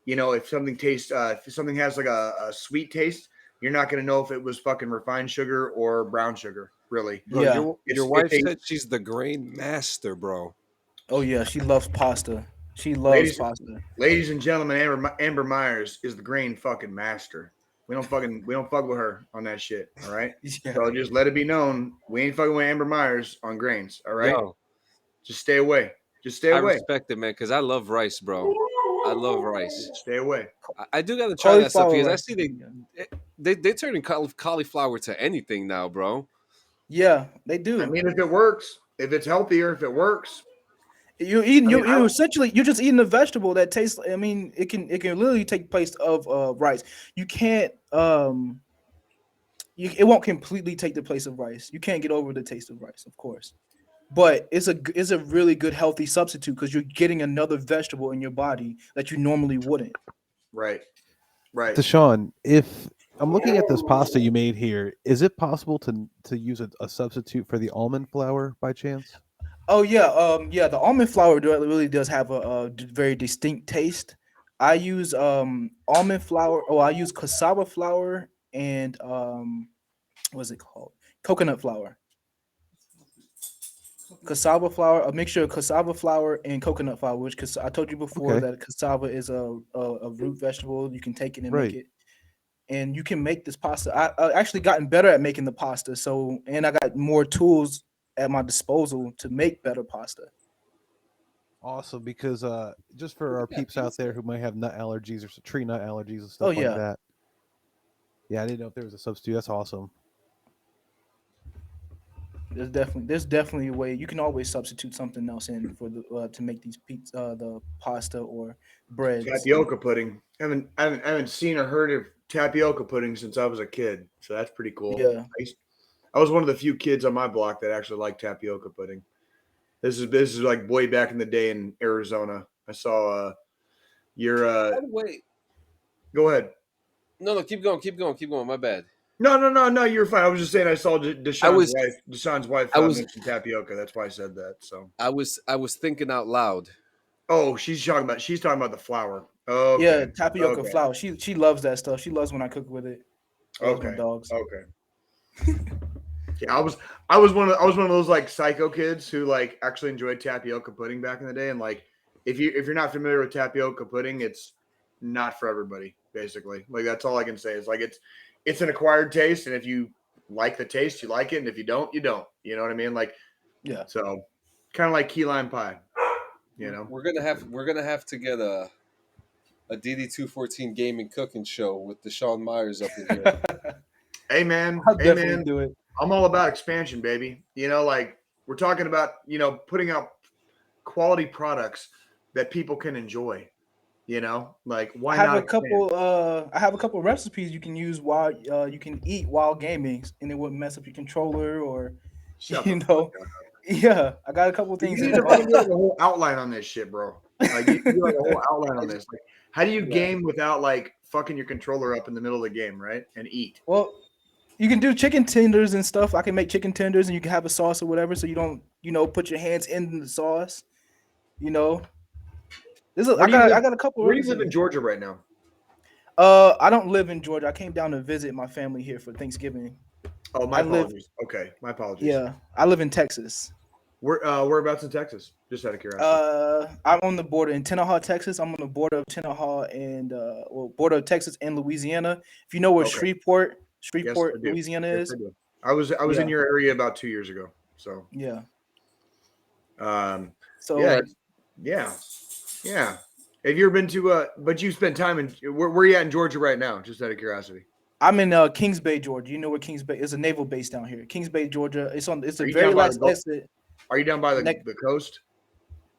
if something tastes, if something has like a sweet taste, you're not gonna know if it was fucking refined sugar or brown sugar. Really, Bro, yeah. your it's wife a said she's the grain master, bro. Oh yeah, she loves pasta. She loves ladies, pasta. ladies and gentlemen. Amber Myers is the grain fucking master. We don't fuck with her on that shit. All right. Yeah. So just let it be known we ain't fucking with Amber Myers on grains. All right. Yo, Just stay away. Just stay I away. respect it, man, because I love rice, bro. I love rice. Stay away. I do got to try that stuff Cauliflower because I rice see is pretty good. they turning cauliflower to anything now, bro. Yeah, they I do. mean, if it works, if it's healthier, if it works, You I mean, you essentially you're just eating a vegetable that tastes. I mean, it can literally take place of rice. You can't it won't completely take the place of rice. You can't get over the taste of rice, of course, but it's a really good healthy substitute because you're getting another vegetable in your body that you normally wouldn't. right, right. Deshaun, if I'm looking at this pasta you made here, is it possible to use a substitute for the almond flour by chance? Oh yeah, yeah. The almond flour really does have a very distinct taste. I use almond flour. Oh, I use cassava flour and what's it called? Coconut flour. Cassava flour, a mixture of cassava flour and coconut flour. Which, cause I told you before Okay, that cassava is a root vegetable. You can take it and make right. it, and you can make this pasta. I actually gotten better at making the pasta. So, and I got more tools at my disposal to make better pasta. Awesome, because just for Look our at that peeps out there pizza. who might have nut allergies or tree nut allergies and Oh stuff like yeah. that. Yeah, I didn't know if there was a substitute. That's awesome. There's definitely a way you can always substitute something else in for the to make these pizza the pasta or breads. Tapioca pudding. I haven't seen or heard of tapioca pudding since I was a kid, so that's pretty cool. Yeah, I was one of the few kids on my block that actually liked tapioca pudding. This is like way back in the day in Arizona. I saw your By the way, go ahead. no, keep going, keep going, keep going. My bad. No, no, no, no. You're fine. I was just saying I saw I Deshaun's was, wife. Deshaun's wife I was, mentioned tapioca. That's why I said that. So, I was thinking out loud. oh, she's talking about the flour. Okay, yeah, tapioca okay, flour. She loves that stuff. She loves when I cook with it. So does my okay, dogs. okay. Yeah, I was one of those like psycho kids who like actually enjoyed tapioca pudding back in the day. And like, if you're not familiar with tapioca pudding, it's not for everybody. Basically, like that's all I can say is like it's an acquired taste, and if you like the taste, you like it, and if you don't, you don't. You know what I mean? Like Yeah. so, kind of like key lime pie. You We're, know? we're gonna have to get a DD214 gaming cooking show with Deshaun Myers up in here. Hey man, I'll hey definitely man, do it. I'm all about expansion, baby. Like we're talking about putting out quality products that people can enjoy. Like I why have not a expand? couple I have a couple recipes you can use while you can eat while gaming and it wouldn't mess up your controller or Shut the you fuck know. up. Yeah, I got a couple You things need in to fucking do like a whole outline on this shit, bro. Like you do like a whole outline I on just, this. Like how do you yeah. game without like fucking your controller up in the middle of the game, right? And eat. well, you can do chicken tenders and stuff. I can make chicken tenders and you can have a sauce or whatever so you don't, put your hands in the sauce, you know. Where do you I live? got a couple Where do you live in recipes. Georgia right now? I don't live in Georgia. I came down to visit my family here for Thanksgiving. Oh, my I live apologies. Okay, my apologies. Yeah, I live in Texas. Whereabouts in Texas? Just out of curiosity. I'm on the border in Tenaha, Texas. I'm on the border of Tenaha and border of Texas and Louisiana. If you know where Okay. Yes, I Shreveport, do. Louisiana Yes, is. I do. I was in Yeah, your area about 2 years ago. So, yeah. um, yeah, So yeah, yeah. Have you ever been to? But you spent time in where are you at in Georgia right now? Just out of curiosity. I'm in Kings Bay, Georgia. You know where Kings Bay is? A naval base down here. Kings Bay, Georgia. It's the Are you very down by the last Gulf? exit. Are you down by the, Next, the coast?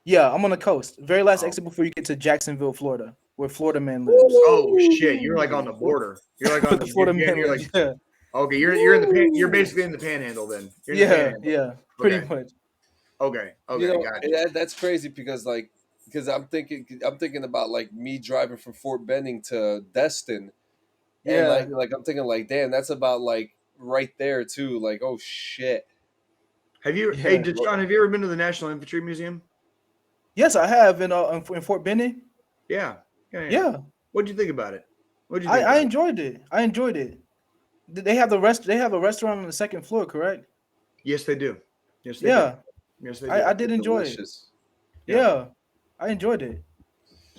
yeah, I'm on the coast. Very last Oh, exit before you get to Jacksonville, Florida, where Florida Man lives. oh shit! You're like on Woo! the border. You're like Where on the the. You're, Florida yeah, Man you're like lives. Yeah, okay. You're in the pan. You're Woo! basically in the panhandle. Then you're in the yeah, panhandle. yeah. Pretty Okay. much. Okay. You Okay. know, Gotcha. that's crazy because I'm thinking about like me driving from Fort Benning to Destin, and Yeah. like I'm thinking like, damn, that's about like right there too. Like, oh shit. Hey, Yeah. Deshaun, have you ever been to the National Infantry Museum? Yes, I have in Fort Benning. Yeah. Yeah. Yeah. Yeah, What'd you think about it? What'd you I, think I about it? enjoyed it. I enjoyed it. They have the rest. They have a restaurant on the second floor, correct? Yes, they do. Yes, they do. Yeah, Yes, they I do. did enjoy it. Delicious. Yeah. Yeah, I enjoyed it.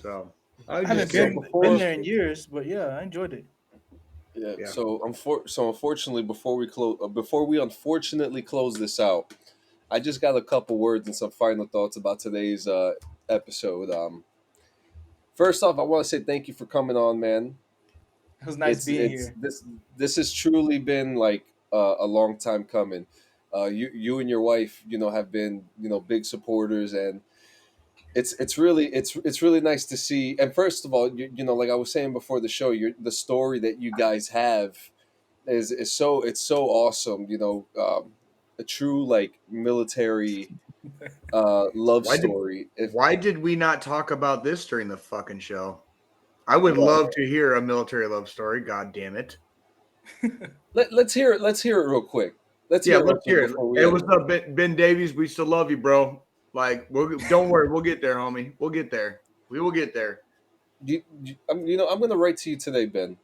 So I was I just haven't So curious. been before, there in years, but yeah, I enjoyed it. yeah. Yeah. So unfortunately, before we unfortunately close this out, I just got a couple words and some final thoughts about today's episode. First off, I want to say thank you for coming on, man. It was nice being It's here. this has truly been like a long time coming. You and your wife, have been big supporters, and it's really nice to see. And first of all, you know, like I was saying before the show, the story that you guys have is so it's so awesome. You know, a true like military love Why did story. If why did we not talk about this during the fucking show? I would Well, love to hear a military love story. God damn it! let's hear it. Let's hear it real quick. Let's Yeah, hear it real let's quick hear it. before we Hey, end. what's up, Ben Davies? We still love you, bro. Like, don't worry, we'll get there, homie. We'll get there. We will get there. You know, I'm going to write to you today, Ben.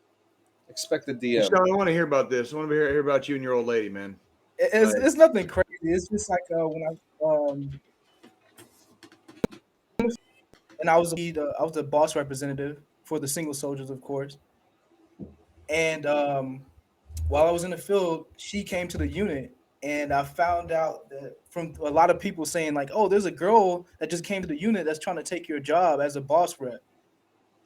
Expect a DM. Sean, I want to hear about this. I want to hear about you and your old lady, man. It's nothing crazy. It's just like when I was the boss representative for the single soldiers, of course. And while I was in the field, she came to the unit, and I found out that from a lot of people saying like, "Oh, there's a girl that just came to the unit that's trying to take your job as a boss rep."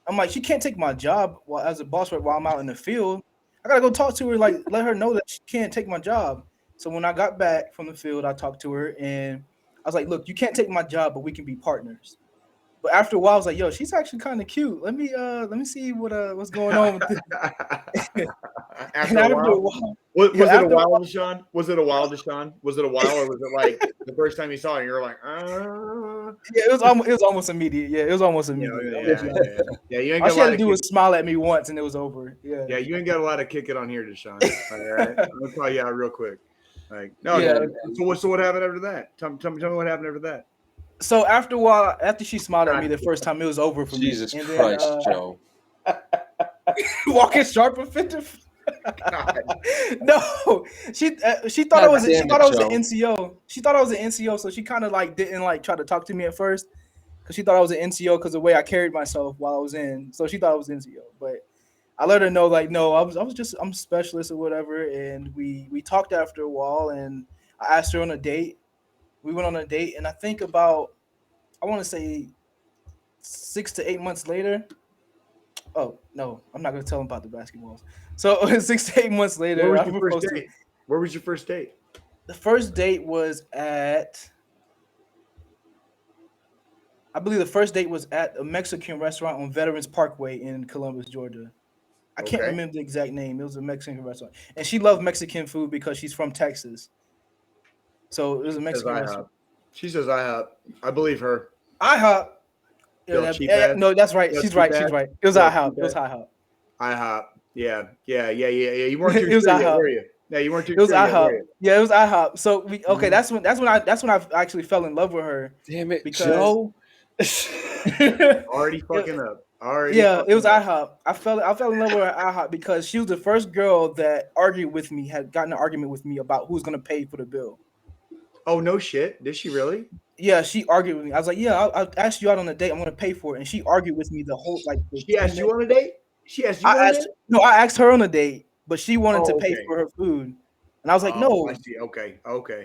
I'm like, she can't take my job while as a boss rep while I'm out in the field. I gotta go talk to her, like let her know that she can't take my job. So when I got back from the field, I talked to her and I was like, "Look, you can't take my job, but we can be partners." But after a while, I was like, "Yo, she's actually kind of cute. Let me see what's going on with this." And After a while, was yeah, it a after a while, while, Deshaun? Was it a while, Deshaun? Was it a while, or was it like the first time you saw it, you're like, yeah, it was almost immediate. Yeah, it was almost immediate. I'm gonna be honest. yeah. You ain't All got a she had lot to of do kick. was smile at me once, and it was over. Yeah, Yeah, you ain't got a lot of kick it on here, Deshaun. All right, I'm gonna call you out real quick. Like, no, yeah. so what happened after that? Tell me what happened after that. So after a while, after she smiled at me God. the first time, it was over for me. Jesus And then Christ, Joe. walking sharp and fit. God. No, she thought I God was damn it, an Joe. NCO. She thought I was an NCO, so she kind of like didn't like try to talk to me at first because she thought I was an NCO because the way I carried myself while I was in. So she thought I was NCO, but I let her know like no, I'm a specialist or whatever, and we talked after a while, and I asked her on a date. We went on a date, and I think about I want to say 6 to 8 months later. Oh no, I'm not gonna tell him about the basketballs. So 6 to 8 months Where later, was I your first proposed to her. date? Where was your first date? The first date was at, I believe the first date was at a Mexican restaurant on Veterans Parkway in Columbus, Georgia. I can't Okay. remember the exact name. It was a Mexican restaurant, and she loved Mexican food because she's from Texas. So it was a Says Mexican IHOP. restaurant. She says IHOP. I believe her. IHOP. You know, cheap ass. No, that's right. You know, She's cheap right. She's ass. right. It was You know, IHOP. cheap It was ass. IHOP. IHOP. Yeah. You weren't too It was sure yet, IHOP. were you? Yeah, you weren't too It was sure yet, were IHOP. you? Yeah, it was IHOP. So okay, Mhm. that's when I actually fell in love with her Damn it, because Joe. Already it, fucking up. Already yeah, it was fucking up. IHOP. I fell in love with her at IHOP because she was the first girl that argued with me, had gotten an argument with me about who's gonna pay for the bill. Oh no shit. Did she really? Yeah, she argued with me. I was like, yeah, I'll ask you out on a date. I'm gonna pay for it, and she argued with me the whole like the She 10 asked you minutes. on a date? She asked you on a date? I asked her on a date, but she wanted to Oh, pay okay. for her food, and I was like, Oh, I no, see. Okay.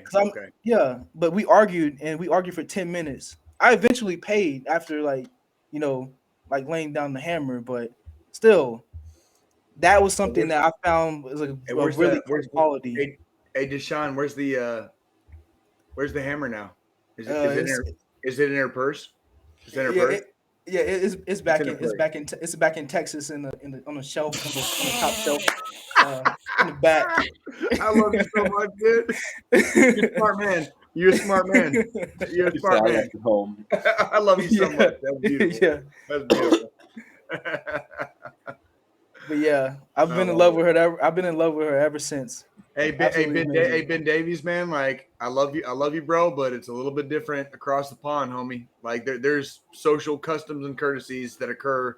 'cause yeah. But we argued, and we argued for 10 minutes. I eventually paid after like you know like laying down the hammer, but still, that was Hey, something that I found was hey, a really great where's quality. hey Deshaun, where's the hammer now? It's Is it in her purse? Is it in her yeah, purse? it's It's back in her in it's purse. back in it's back in Texas in the on the shelf on the top shelf in the back. I love you so much, dude. You're a smart man. You're a smart man. You're a He said, smart I man. left it home. I love you so Yeah, much. That's beautiful. yeah. That's beautiful. But yeah, I love it. I've been in love with her ever since. Absolutely Hey amazing. Ben Davies, man. Like I love you, bro. But it's a little bit different across the pond, homie. Like there's social customs and courtesies that occur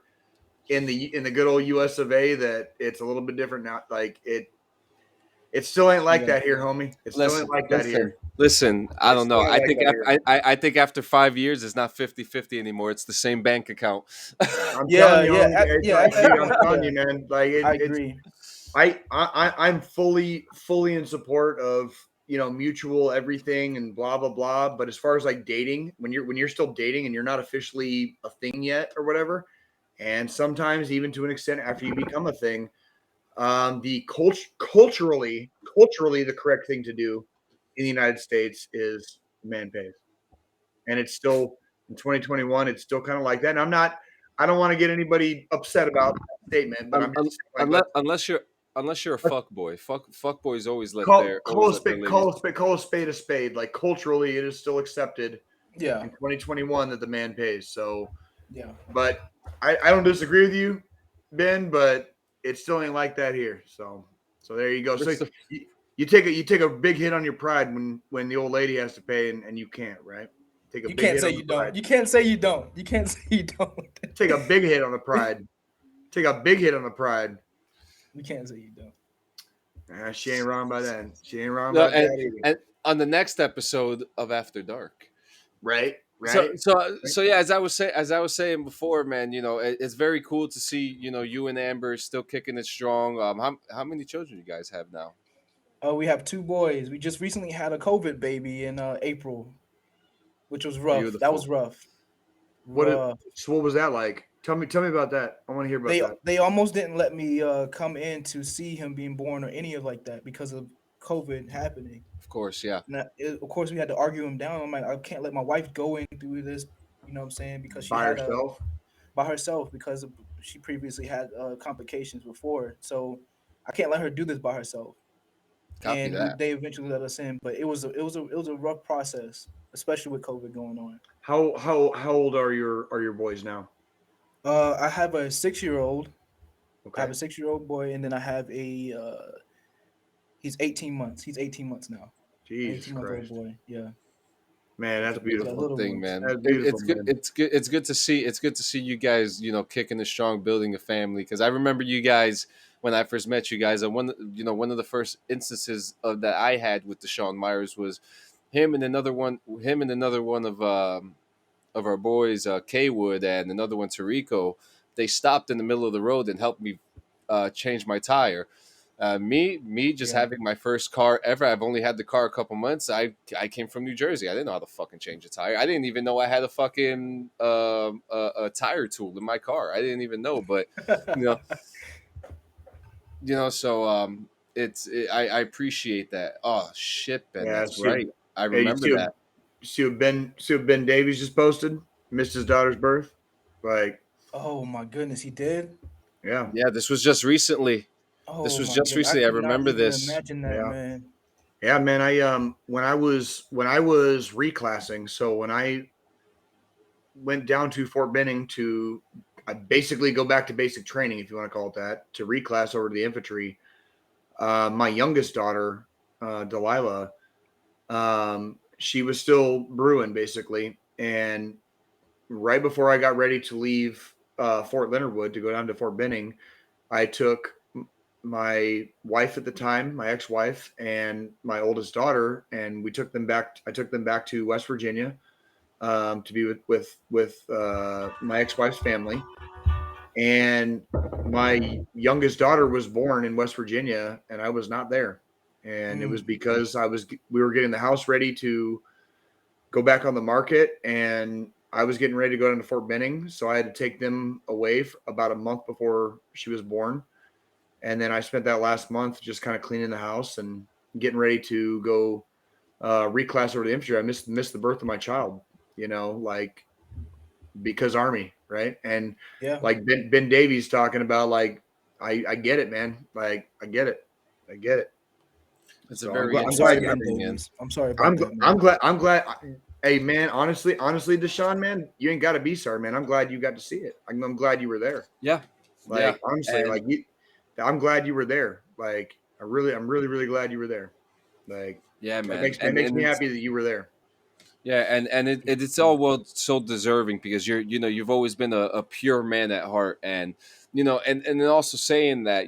in the good old U.S. of A. That it's a little bit different now. Like it still ain't like Yeah. that here, homie. It still ain't like that here. Listen. I It don't know. still ain't I like think that here. I think after 5 years, it's not 50-50 anymore. It's the same bank account. I'm Yeah, telling you, yeah, homie. It's yeah. like, At that dude, I'm point, telling yeah, you, man. Like I it's agree. I'm fully in support of mutual everything and blah blah blah. But as far as like dating, when you're still dating and you're not officially a thing yet or whatever, and sometimes even to an extent after you become a thing, the culturally the correct thing to do in the United States is man pays, and it's still In 2021, it's still kind of like that. And I don't want to get anybody upset about that statement, but I'm just saying, like, unless you're a fuck boy. Fuck boys always let their ladies. call a spade a spade. Like, culturally, it is still accepted Yeah, in 2021 that the man pays. So, yeah. but I don't disagree with you, Ben, but it still ain't like that here. So there you go. So It's the you take a big hit on your pride when the old lady has to pay and you can't, right? Take a You big can't hit say on the you don't. pride. You can't say you don't. You can't say you don't. Take a big hit on the pride. Take a big hit on the pride. You can't say you don't. She ain't wrong by that. She ain't wrong no, about that either. and on the next episode of After Dark. Right? So Right? so Right? so yeah, as I was saying before, man, it's very cool to see you and Amber still kicking it strong. How many children you guys have now? We have two boys. We just recently had a COVID baby in April, which was rough. That was Beautiful. rough. What it, Rough. so what was that like? Tell me about that. I want to hear about They that. they almost didn't let me come in to see him being born or any of like that because of COVID happening. Of course, yeah. And of course, we had to argue him down. I'm like, I can't let my wife go in through this. You know what I'm saying? Because she By had a herself. by herself because she previously had complications before. So I can't let her do this by herself. Copy And that. they eventually let us in, but it was a rough process, especially with COVID going on. How old are your boys now? I have a 6 year old. I have Okay. a 6 year old boy, and then I have a he's 18 months. He's 18 months now. Jesus 18-month-old Christ. boy. Yeah, Man, It's that's a the beautiful beautiful. little thing, ones. man. That's beautiful, It's good. man. It's good to see. It's good to see you guys, kicking it strong, building a family. Because I remember you guys when I first met you guys. And one of the first instances of that I had with Dashawn Myers was him and another one of our boys, Kaywood, and another one, Tarico. They stopped in the middle of the road and helped me change my tire. Me just Yeah. having my first car ever. I've only had the car a couple months. I came from New Jersey. I didn't know how to fucking change a tire. I didn't even know I had a fucking a tire tool in my car. I didn't even know. But you know, so I appreciate that. Oh shit, Ben, Yeah, that's right. I hey, remember that. see what Ben Davies just posted? Missed his daughter's birth. Like, Oh my goodness, he did. yeah, Yeah, this was just recently. This Oh was my just goodness, I recently. I could not remember even this. imagine that, yeah. man. Yeah, man. I when I was reclassing, so when I went down to Fort Benning to I basically go back to basic training, if you want to call it that, to reclass over to the infantry. My youngest daughter, Delilah, she was still brewing basically, and right before I got ready to leave Fort Leonard Wood to go down to Fort Benning, I took my wife at the time, my ex-wife, and my oldest daughter, and we took them back. I took them back to West Virginia to be with my ex-wife's family, and my youngest daughter was born in West Virginia, and I was not there, and it was Mm. because we were getting the house ready to go back on the market, and I was getting ready to go down to Fort Benning, so I had to take them away for about a month before she was born. And then I spent that last month just kind of cleaning the house and getting ready to go reclass over the infantry. I missed the birth of my child, like because Army, right? And Yeah. like Ben Davies talking about, like, I get it, man. Like, I get it, I get it. It's a So very I'm I'm sorry, glad interesting Ben thing, man. Davies. I'm sorry about that, I'm man. glad Hey, man, honestly, Dashawn, man, you ain't got to be sorry, man. I'm glad you got to see it. I'm glad you were there. Yeah, yeah, Like, honestly, and like, I'm glad you were there. Like, I'm really glad you were there. Like, yeah, that man, makes and me it's happy that you were there. yeah, and it's all well so deserving because you've always been a pure man at heart, and and then also saying that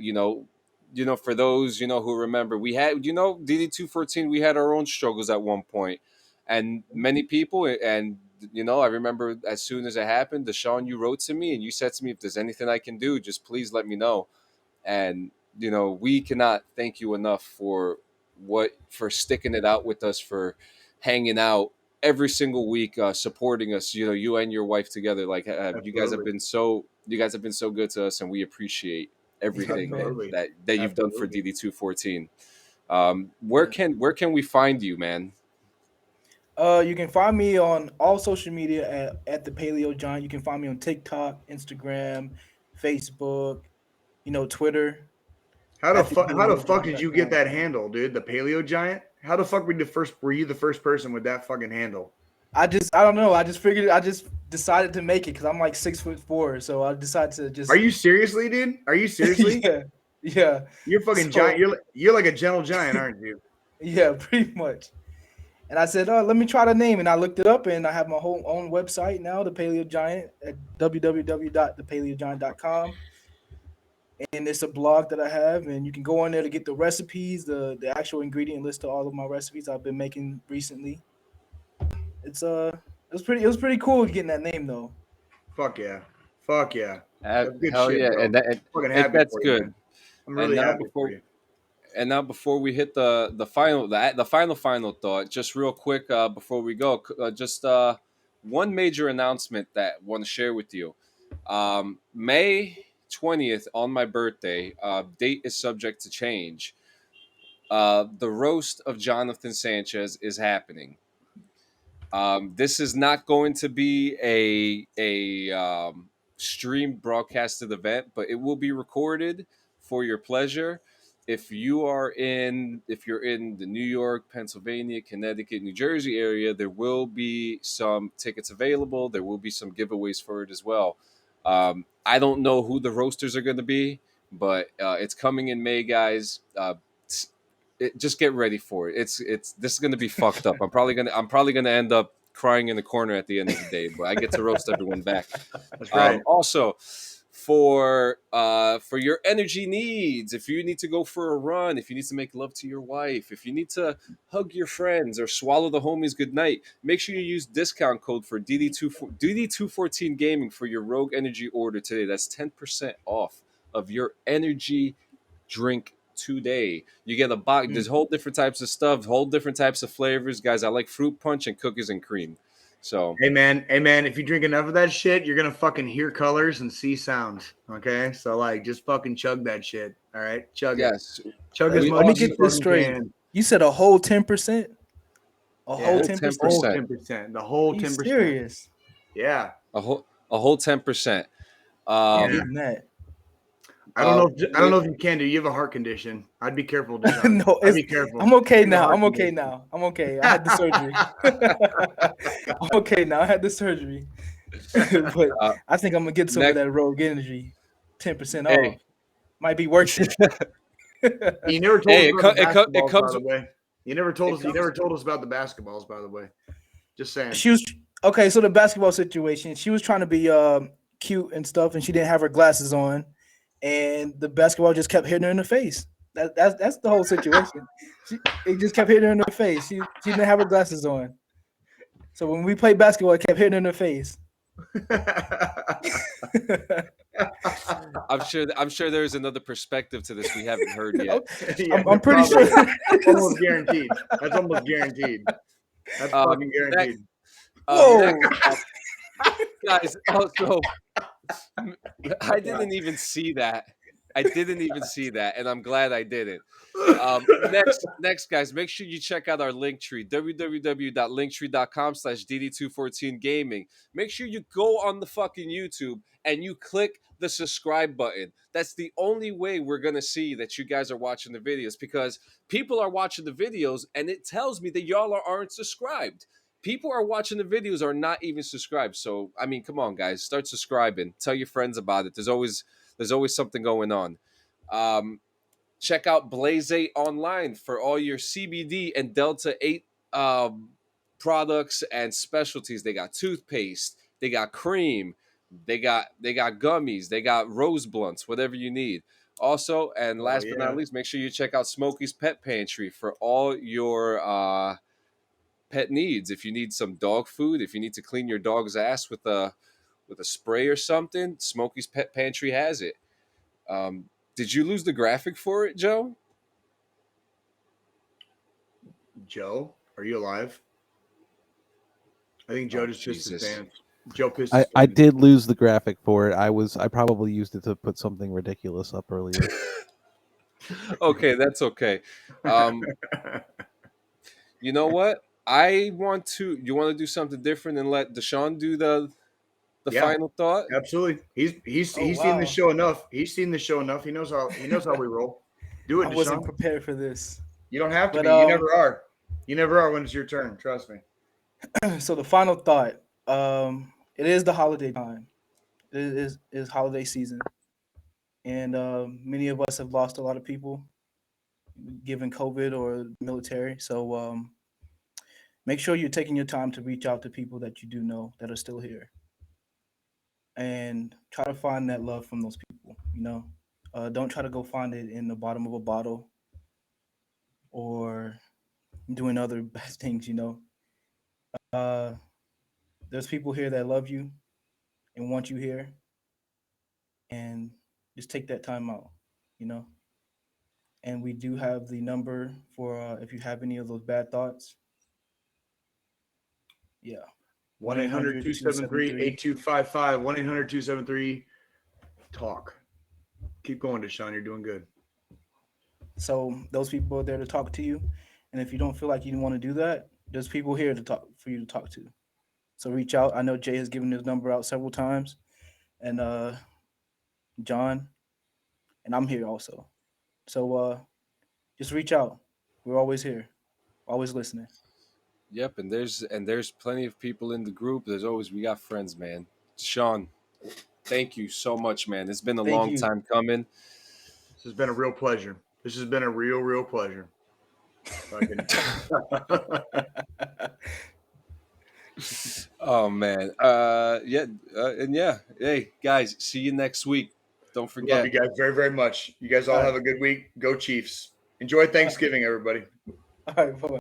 for those who remember, we had DD 214, we had our own struggles at one point, and many people, and I remember as soon as it happened, Deshaun, you wrote to me and you said to me, if there's anything I can do, just please let me know. And we cannot thank you enough for sticking it out with us, for hanging out every single week, supporting us, you and your wife together. Like, Absolutely, you guys have been so good to us, and we appreciate Yeah, everything that man. absolutely, that you've done for absolutely. DD 214. Where Yeah. can we find you, man? You can find me on all social media at the Paleo Giant. You can find me on TikTok, Instagram, Facebook, Twitter at the How the Paleo fuck did you get Giant.com. that handle, dude? The Paleo Giant? How the fuck were you the first person with that fucking handle? I don't know. I just decided to make it because I'm like 6'4", so I decided to Are just you seriously, dude? Are you seriously? yeah, yeah. You're fucking giant. So You're like a gentle giant, aren't you? yeah, pretty much. And I said, oh, let me try the name, and I looked it up, and I have my whole own website now, the Paleo Giant at www.thepaleogiant.com. And it's a blog that I have, and you can go on there to get the recipes, the actual ingredient list of all of my recipes I've been making recently. It was pretty cool getting that name though. Fuck yeah. Fuck yeah. That's good Hell shit, yeah, bro. and that Fucking it happy gets for you, good. man. I'm And really now happy for before you. and now before we hit the final thought, just real quick before we go, just one major announcement that I want to share with you. May 20th on my birthday. Date is subject to change. The roast of Jonathan Sanchez is happening. This is not going to be a streamed broadcasted event, but it will be recorded for your pleasure. If you're in the New York, Pennsylvania, Connecticut, New Jersey area, there will be some tickets available. There will be some giveaways for it as well. I don't know who the roasters are going to be, but it's coming in May, guys. Just get ready for it. It's this is gonna be fucked up. I'm probably gonna end up crying in the corner at the end of the day, but I get to roast everyone back. That's right. Also, for your energy needs, if you need to go for a run, if you need to make love to your wife, if you need to hug your friends or swallow the homies goodnight, make sure you use discount code for DD214 Gaming for your Rogue Energy order today. That's 10% off of your energy drink today. You get a box. There's whole different types of stuff, whole different types of flavors, guys. I like fruit punch and cookies and cream. So Hey man, if you drink enough of that shit, you're gonna fucking hear colors and see sounds. Okay, so like, just fucking chug that shit. All right, chug it, yes, chug as we much Let me as you get this also fucking straight. can. You said a whole 10%? A Yeah, whole whole ten ten whole percent? percent, 10%, the whole Are you 10%. serious? Yeah, a whole 10%. I'm yeah. Um, getting that. I don't with know if you can. Do you have a heart condition? I'd be careful, Dashawn. No, I'd it's be careful. I'm okay You have a now. heart I'm okay condition. now. I'm okay. I had the surgery. I'm okay now. I had the surgery. But uh, I think I'm gonna get some of next, that Rogue Energy, 10% hey, off. Might be worth it. You never told us hey, about the it basketballs, by comes the way. You never told it us. You comes never told us about the basketballs, by the way. Just saying. She was okay. So the basketball situation, she was trying to be cute and stuff, and she didn't have her glasses on, and the basketball just kept hitting her in the face. That's the whole situation. It just kept hitting her in the face. She didn't have her glasses on, so when we played basketball, it kept hitting her in the face. I'm sure there's another perspective to this we haven't heard yet. Yeah, I'm there pretty probably sure. is. That's almost guaranteed. That's almost guaranteed. That's fucking Next, guaranteed. next, Whoa! guys. Also, I didn't even see that. I didn't even see that, and I'm glad I didn't. Next, guys, make sure you check out our link tree, www.linktree.com/dd214gaming. Make sure you go on the fucking YouTube and you click the subscribe button. That's the only way we're gonna see that you guys are watching the videos, because people are watching the videos and it tells me that y'all aren't subscribed. People are watching the videos are not even subscribed. So I mean, come on, guys, start subscribing. Tell your friends about it. There's always something going on. Um, Check out Blaze 8 online for all your CBD and Delta 8 products and specialties. They got toothpaste, they got cream, they got gummies, they got rose blunts, whatever you need. Also, and Oh last but not yeah. least, make sure you check out Smokey's Pet Pantry for all your pet needs. If you need some dog food, if you need to clean your dog's ass with a spray or something, Smokey's Pet Pantry has it. Um, did you lose the graphic for it, Joe? Joe, are you alive? I think Joe Oh, just pissed his Jesus. pants. Joe pissed his I pants. did lose the graphic for it. I probably used it to put something ridiculous up earlier. Okay, that's okay. Um, you know what? I want to. You want to do something different and let Dashawn do the Yeah, final thought? absolutely. Oh He's seen the wow, show enough. He's seen the show enough. He knows how we roll. Do I it, wasn't Deshaun. prepared for this. You don't have to But be. You never are. You never are when it's your turn. Trust me. so the final thought. It is the holiday time. It is holiday season, and many of us have lost a lot of people given COVID or military. So make sure you're taking your time to reach out to people that you do know that are still here, and try to find that love from those people. Don't try to go find it in the bottom of a bottle or doing other bad things. Uh, there's people here that love you and want you here, and just take that time out. You know, and we do have the number for if you have any of those bad thoughts. Yeah, 1 one eight 800 hundred two seven 273 three. 8255. 1 800 273 talk. Keep going, Deshaun. You're doing good. So those people are there to talk to you, and if you don't feel like you want to do that, there's people here to talk for you to talk to. So reach out. I know Jay has given his number out several times, and John, and I'm here also. So just reach out. We're always here, always listening. Yep, and there's plenty of people in the group. There's always we got friends, man. Sean, thank you so much, man. It's been a Thank long you. time coming. This has been a real pleasure. This has been a real pleasure. Fucking. Oh man, yeah, and yeah. Hey guys, see you next week. Don't Love you forget. guys very much. You guys all All have right, a good week. Go Chiefs. Enjoy Thanksgiving, everybody. all right, bye.